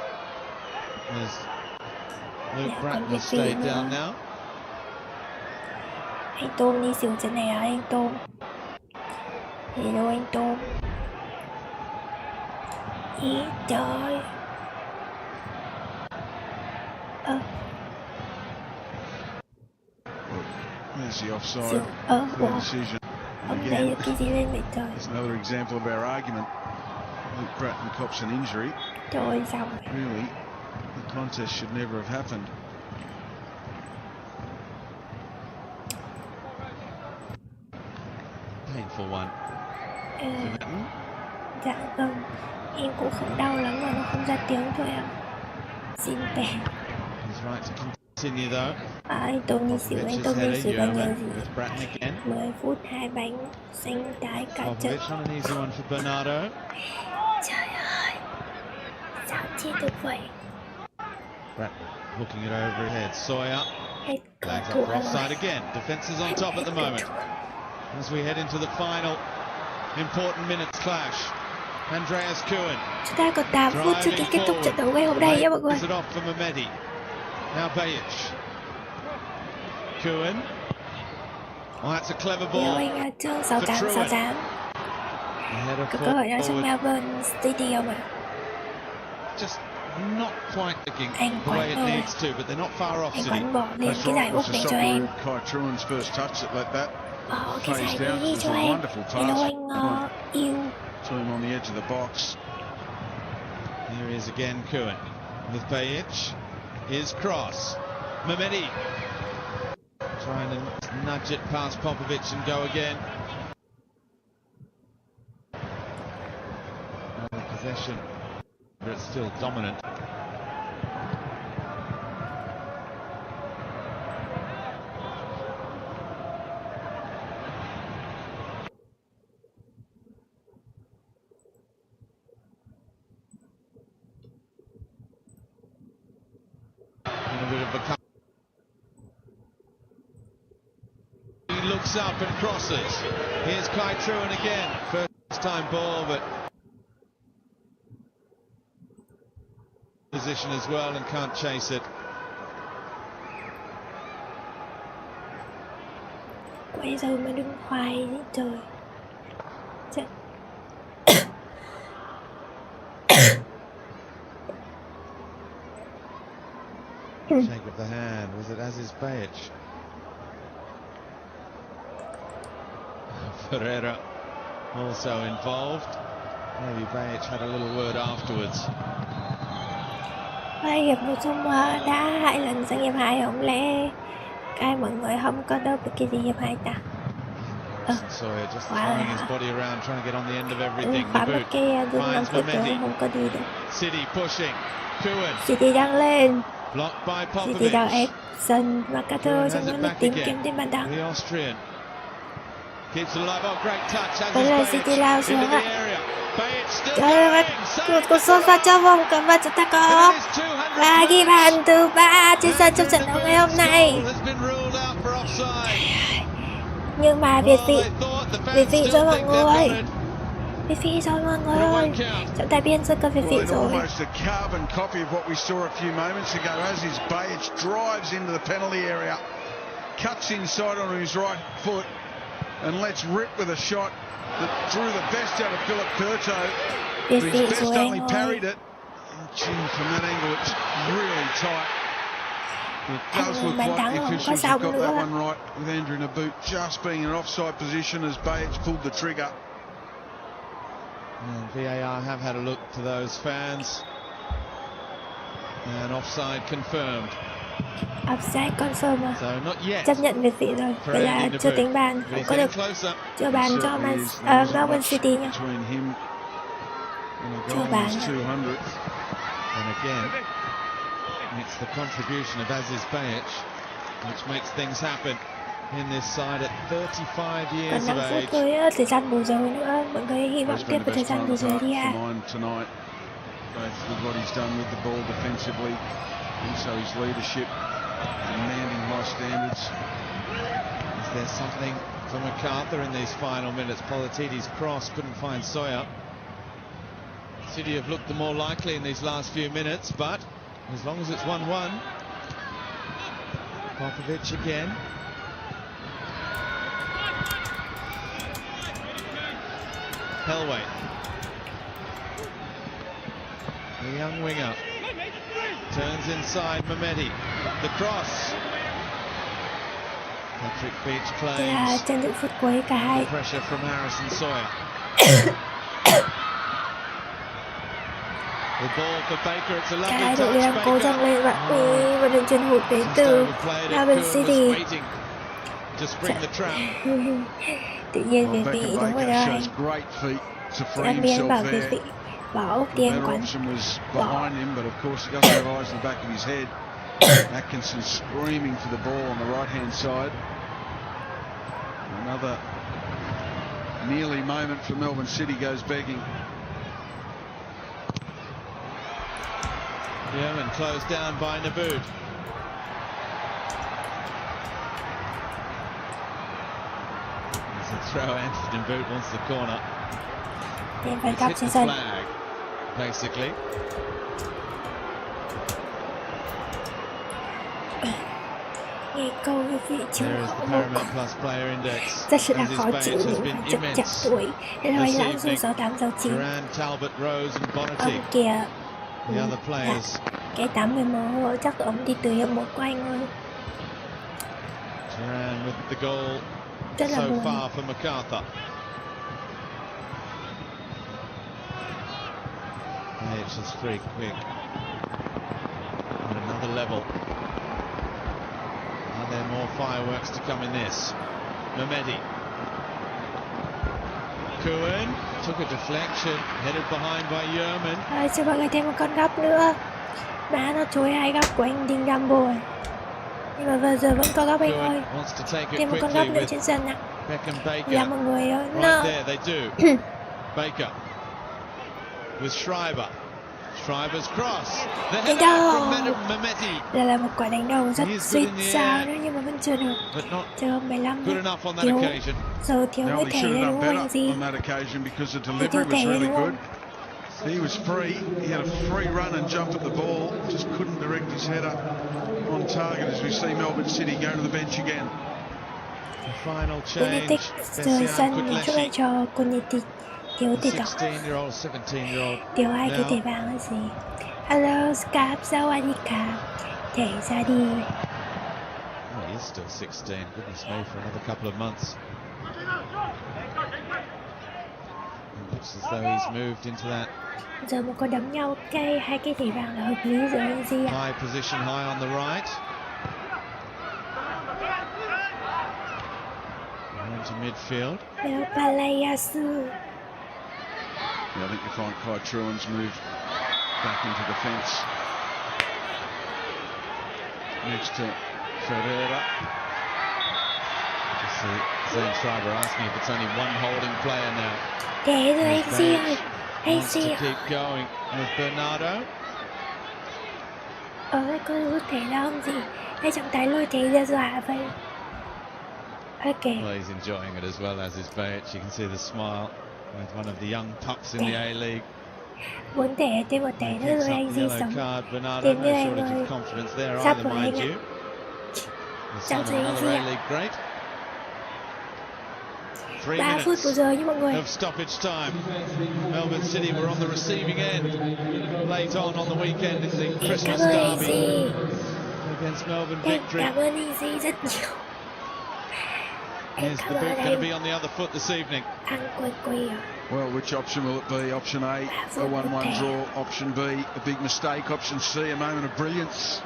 As Luke Yeah, Bratton còn has stayed việc down nữa. now. Anh Tôm đi xỉu trận này hả anh Tôm? Hello anh Tôm. Ý trời. There's the offside. Xỉu. Fair Ủa. decision. Hôm nay Again, là cái gì lên vậy trời? it's another example of our argument. Luke Bratton cops an injury. Trời ơi xong rồi. Really, the contest should never have happened. Painful one. Ừ. Dạ vâng. Em cũng không đau lắm mà nó không ra tiếng thôi ạ. Xin tè. He's right to continue though. Anh Tôm đi xỉu, anh Tôm đi xỉu bao nhiêu gì? With Bratton again. 10 phút 2 bánh xanh tái cả trận. Popovic on an easy one for Bernardo. Trời ơi. Sao chia được vậy? Bratton hooking it overhead. Sawyer. Hết Flags thua up for rồi. offside again. Defence is on top at the moment. As we head into the final important minutes clash. Andreas Kuhn. Chúng ta còn 8 phút trước khi kết thúc trận đấu ngày hôm nay nha mọi người. Is it off for Mehmeti? Now Bajic. Kuhn. Oh, that's a clever Yêu ball. anh Trương 6868 có cơ hội ra trong Melbourne Stadium ạ. Just not quite looking Anh the way quán it rồi. needs to, but they're not far off. Anh City. quán bỏ liền That's cái giải right. Úc It was này the cho em. Kai Truan's first touch that let that Cái giải phase đấy down. đi It was cho a em. wonderful Hello pass. anh yêu. To him on the edge of the box. Here he is again, Kuhn. With Bajic. His cross. Mehmeti. Trying to nudge it past Popovic and go again. Possession, but it's still dominant. And a bit of a he looks up and crosses. Here's Kai Truan again. First time ball, but position as well and can't chase it. Quay rồi mà đừng hoài trời. Chết. Shake of the hand. Was it Aziz Bajic? Ferreira also involved. Maybe Bajic had a little word afterwards. Hiệp một chung đã 2 lần sang hiệp 2, không lẽ cái mọi người không có đâu cái gì hiệp 2 ta? Sawyer just throwing his body around, trying to get on the end of everything. Phá mất cái đường finds 5 phút rồi Mehmeti. không có đi được. City pushing. Kuhn City đang lên. blocked by City đang Popovic. ép sân Macarthur trong nỗ lực tìm kiếm tên bàn thắng. The Austrian keeps it alive. Oh, great touch. Vẫn là Aziz City Bajic lao into xuống the ạ. area. Bajic still Trời ơi, going. một sút vào cho vòng cấm và chúng ta có và ghi bàn thứ 3 trên sân trong trận đấu ngày hôm nay. Nhưng mà Việt vị rồi mọi người. Việt vị rồi mọi người ơi. Trọng tài biên sân cần Việt vị rồi. Almost a carbon copy of what we saw a few moments ago as his Bajic drives into the penalty area, cuts inside on his right foot and lets rip with a shot that drew the best out of Philip Curto. Việt His vị best rồi only anh parried ơi. it. Gee, from that angle it's really tight. It does Anh look bàn like thắng the không có officials have xong got that nữa. one right with Andrew Naboot just being in an offside position as Bajic pulled the trigger. And VAR have had a look to those fans. And offside confirmed. Offside confirm à? So not yet. Chấp nhận Việt vị rồi. Vậy là chưa tính bàn, không có được chưa bàn cho Melbourne City nha. Chưa bàn. And again, it's the contribution of Aziz Bajic which makes things happen in this side at 35 Còn years 5 of phút age. thôi, thời gian bù giờ nữa. Mọi người hy vọng tiếp vào thời gian bù giờ đi à. Tonight, both with what he's done with the ball defensively, also his leadership, demanding high standards. Is there something for Macarthur in these final minutes? Politidis' cross couldn't find Sawyer. City have looked the more likely in these last few minutes, but as long as it's 1-1. Popovic again. Hellway. The young winger. Turns inside Mehmeti. The cross. Patrick Beach Đây là claims trận dự phút cuối cả hai. pressure from Harrison Sawyer. The ball for Baker, it's a Cả lovely hai đội đều đang touch. cố dâng lên bạn. Ui, và đường truyền hụt đến từ Melbourne City. Just bring the trap. Tự nhiên Việt vị đúng rồi đây. Anh biên bảo Việt vị bỏ ốc tiền quán. Was Bỏ. behind him, but of course he doesn't have eyes in the back of his head. Atkinson screaming for the ball on the right-hand side. Another nearly moment for Melbourne City goes begging. Yeoman closed down by Naboot. It's a throw. Anthony Naboot wants the corner. Tiền phải He's cặp hit trên the sân. flag, basically. Nghe câu vị trí There is the Paramount Plus player index. rất là As his khó Bates chịu has been chậm chạp immense tuổi. Nên là this lãng số evening. 68, 69. Duran, Talbot, Rose and Ông Bonnetti, kìa. the other players. Cái 80 mẫu chắc ông đi từ hiệp 1 của anh ơi. Duran with the goal Rất là so buồn. far for Macarthur. It's just very quick. On another level. Are there more fireworks to come in this? Mehmedi. Cohen took a deflection, headed behind by Yerman. Cho mọi người thêm một con góc nữa. Má nó chối 2 góc của anh Đinh Gambo rồi. Nhưng mà vừa giờ vẫn có góc anh ơi. Cohen wants to take it Thêm một con quickly góc nữa with trên sân ạ. Beckham Là Baker. mọi người ơi. Right No. there, they do. Baker with Schreiber. Schreiber's cross. The Đánh header đầu. from Mehmedi. Đây là một quả đánh đầu rất He's suýt good in the sao air. nữa nhưng mà vẫn chưa được. But not Chờ 15 good đấy. enough on that Thiếu. occasion. Giờ thiếu No, cái he thẻ should đấy have đúng done không anh better Di? on that occasion because the Thiếu delivery was thẻ đấy really đúng good. không? He was free. He had a free run and jumped at the ball. Just couldn't direct his header on target as we see Melbourne City go to the bench again. The final change. United rời sân để chúc Bessian cho United thiếu Kudleshi, tiền đỏ. 16-year-old, 17-year-old. Thiếu 2 cái Now, thẻ vàng là gì? Hello, Scarp, Sawadika. Thẻ ra đi. oh, he is still 16. Goodness me, for another couple of months. It looks as though he's moved into that Giờ mà có đấm nhau cái 2 cái thẻ vàng là hợp lý rồi anh Di ạ. high position, high on the right. Into midfield. Bel Palayasu. Yeah, I think you find Kai Truan's moved back into defence next to Ferreira. Just see Zane Schreiber asking if it's only one holding player now. Thẻ rồi anh Di ơi. Anh Wants Di to ơi. keep going with Bernardo. Có rút thẻ ra không gì? Hay trọng tài lôi thẻ ra dọa vậy? Ok. Well, he's enjoying it as well as his Bates. You can see the smile with one of the young pups in the A-League. 4 thẻ, thêm 1 thẻ nữa Picks rồi up anh the Di yellow sống. card. Bernardo, Đến no như anh shortage ơi. of confidence there Sắp either, rồi mind anh you. ạ. The Sắp son of rồi anh another Di ạ. A-League great. 3 3 phút minutes vừa rồi như mọi người. of stoppage time. Melbourne City were on the receiving end late on the weekend in the Em Christmas cảm ơn anh derby Di. against Melbourne Em victory. cảm ơn anh Di rất nhiều. Em Is cảm the ơn boot going to anh. be on the other foot this evening? Ăn quay quay à. Well, which option will it be? Option A, a 1-1 draw. Option B, a big mistake. Option C, a moment of brilliance.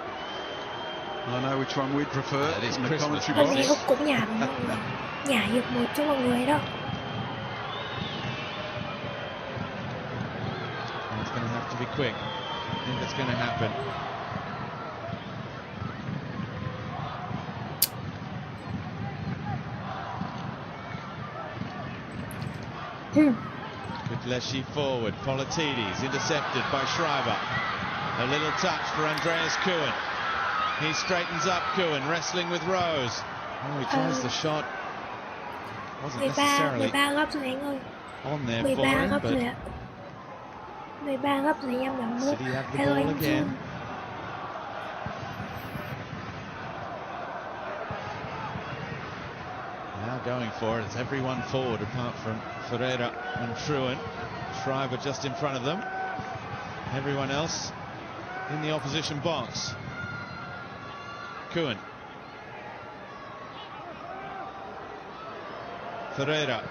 I know which one we'd prefer That is in the Christmas. commentary Hôm nay box. Úc cũng nhả với mọi người. Nhả hiệp 1 cho mọi người đó. It's going to have to be quick if it's going to happen. Kudleshi forward, Politidis intercepted by Schreiber. A little touch for Andreas Cohen. He straightens up Cohen, wrestling with Rose. Oh, he tries the shot. Wasn't 13 necessarily góc rồi anh ơi. on there for 13 him, góc rồi but ạ. 13 góc rồi em làm bước. City have the Hello ball anh again. Jun. Now going for it, it's everyone forward apart from Ferreira and Truan. Schreiber just in front of them. Everyone else in the opposition box. Cohen. Ferreira.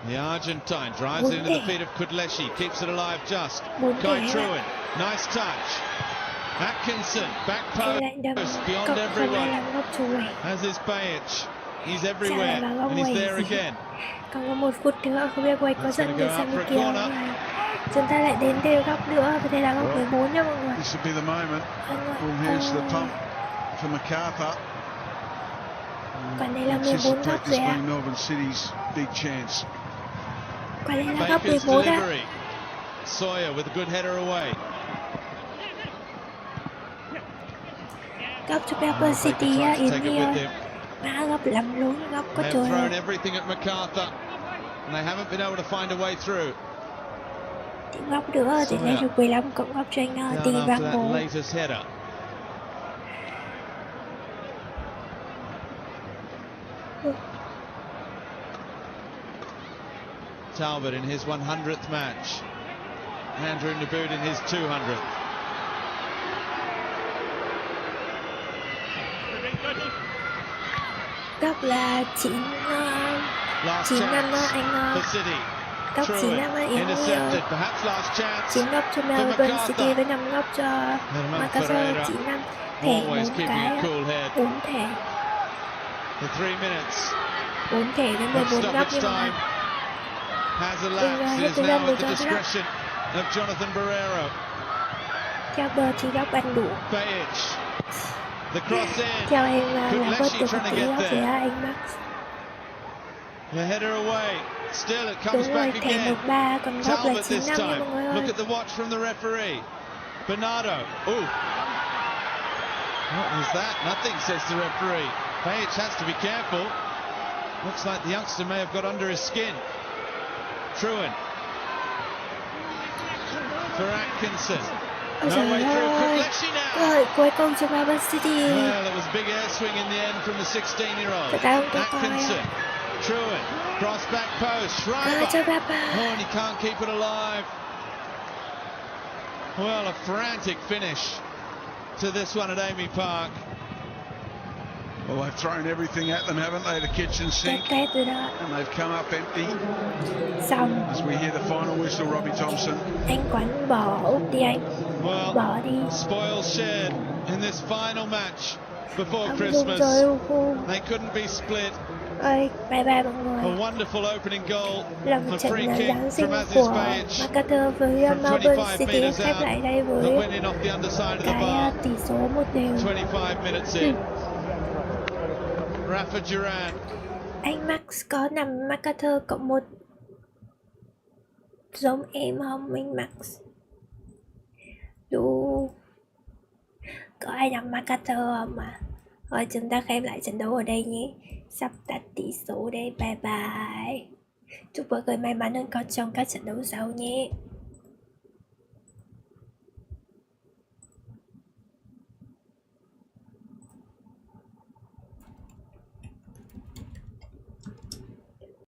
The Argentine drives it into the feet of Kudleshi, keeps it alive just. Kai Truan, nice touch. Atkinson, back post, beyond everyone. As is Bajic. He's everywhere, and he's there again. Còn có 1 phút nữa, không biết quay có dẫn được sang bên kia không này. Chúng ta lại đến đều góc nữa, và đây là góc 14 nha mọi người. This would be the moment. Well, here's the pump for Macarthur. Còn đây là 14 góc rồi ạ. Melbourne City's big chance. Còn đây là góc Baker's 14 ạ. delivery. Sawyer with a good header away. Góc cho Melbourne City á, Take it Yến with Nhi him. ơi. Góc lắm lún, góc có They've trời thrown ơi. everything at Macarthur, and they haven't been able to find a way through. Tìm góc nữa thì lên được 15 cộng góc cho anh Down Tình after Vang that Bố. latest header. Talbot in his 100th match. Andrew Naboot in his 200th. Góc là 9 Last 9 năm đó chance anh. for City. Góc 9 năm Truant Yến intercepted, perhaps last chance 9 góc cho for Melbourne City Macarthur. với 5 góc cho Macarthur. 9 năm thẻ Always 4 keeping cái a cool head 4 thẻ for 3 minutes. 4 thẻ với Of 14 góc stoppage như mọi time người. has Đừng elapsed. It is hết now thời at the gian cho discretion of Jonathan Barrero. Theo bờ chỉ góc ăn đủ. Bajic. The cross in. Theo em là bớt Leslie được một trying to tí get góc there. thì anh Max. The header away. Still it comes Đúng rồi, back thẻ again. 13 còn góc là Talbot 9 this năm nha time. mọi người Look ơi. at the watch from the referee. Bernardo. Ooh. What was that? Nothing, says the referee. Bajic has to be careful. Looks like the youngster may have got under his skin. Truant. For Atkinson. Ôi No trời way through. ơi. Leslie now. Rồi cuối cùng cho Melbourne City. Well, it was a big air swing in the end from the 16-year-old. Thật ra không có coi Atkinson. ạ. Truant. Cross back post. Cho Schreiber. Papa. Oh, and he can't keep it alive. Well, a frantic finish to this one at Amy Park. Well, they've thrown everything at them, haven't they? The kitchen sink. Tét rồi đó. And they've come up empty. Xong. As we hear the final whistle, Robbie Thompson. Anh Quán bỏ Úc đi anh. Well, Bỏ đi. spoils shared in this final match before Ông Christmas. rồi Uhu. They couldn't be split. Ơi, bye bye mọi A người. wonderful opening goal. Là A một trận free kick Giáng sinh from Aziz của Bajic. Macarthur với From Melbourne 25 City metres khép out, lại đây but với winning off the underside of the cái bar. tỷ số 1-0. 25 minutes in. Rafa Duran. Anh Max có nằm Macarthur cộng 1 giống em không anh Max? Đủ. Có ai nằm Macarthur không mà? Rồi chúng ta khép lại trận đấu ở đây nhé. Sắp tắt tỷ số đây. Bye bye. Chúc mọi người may mắn hơn có trong các trận đấu sau nhé.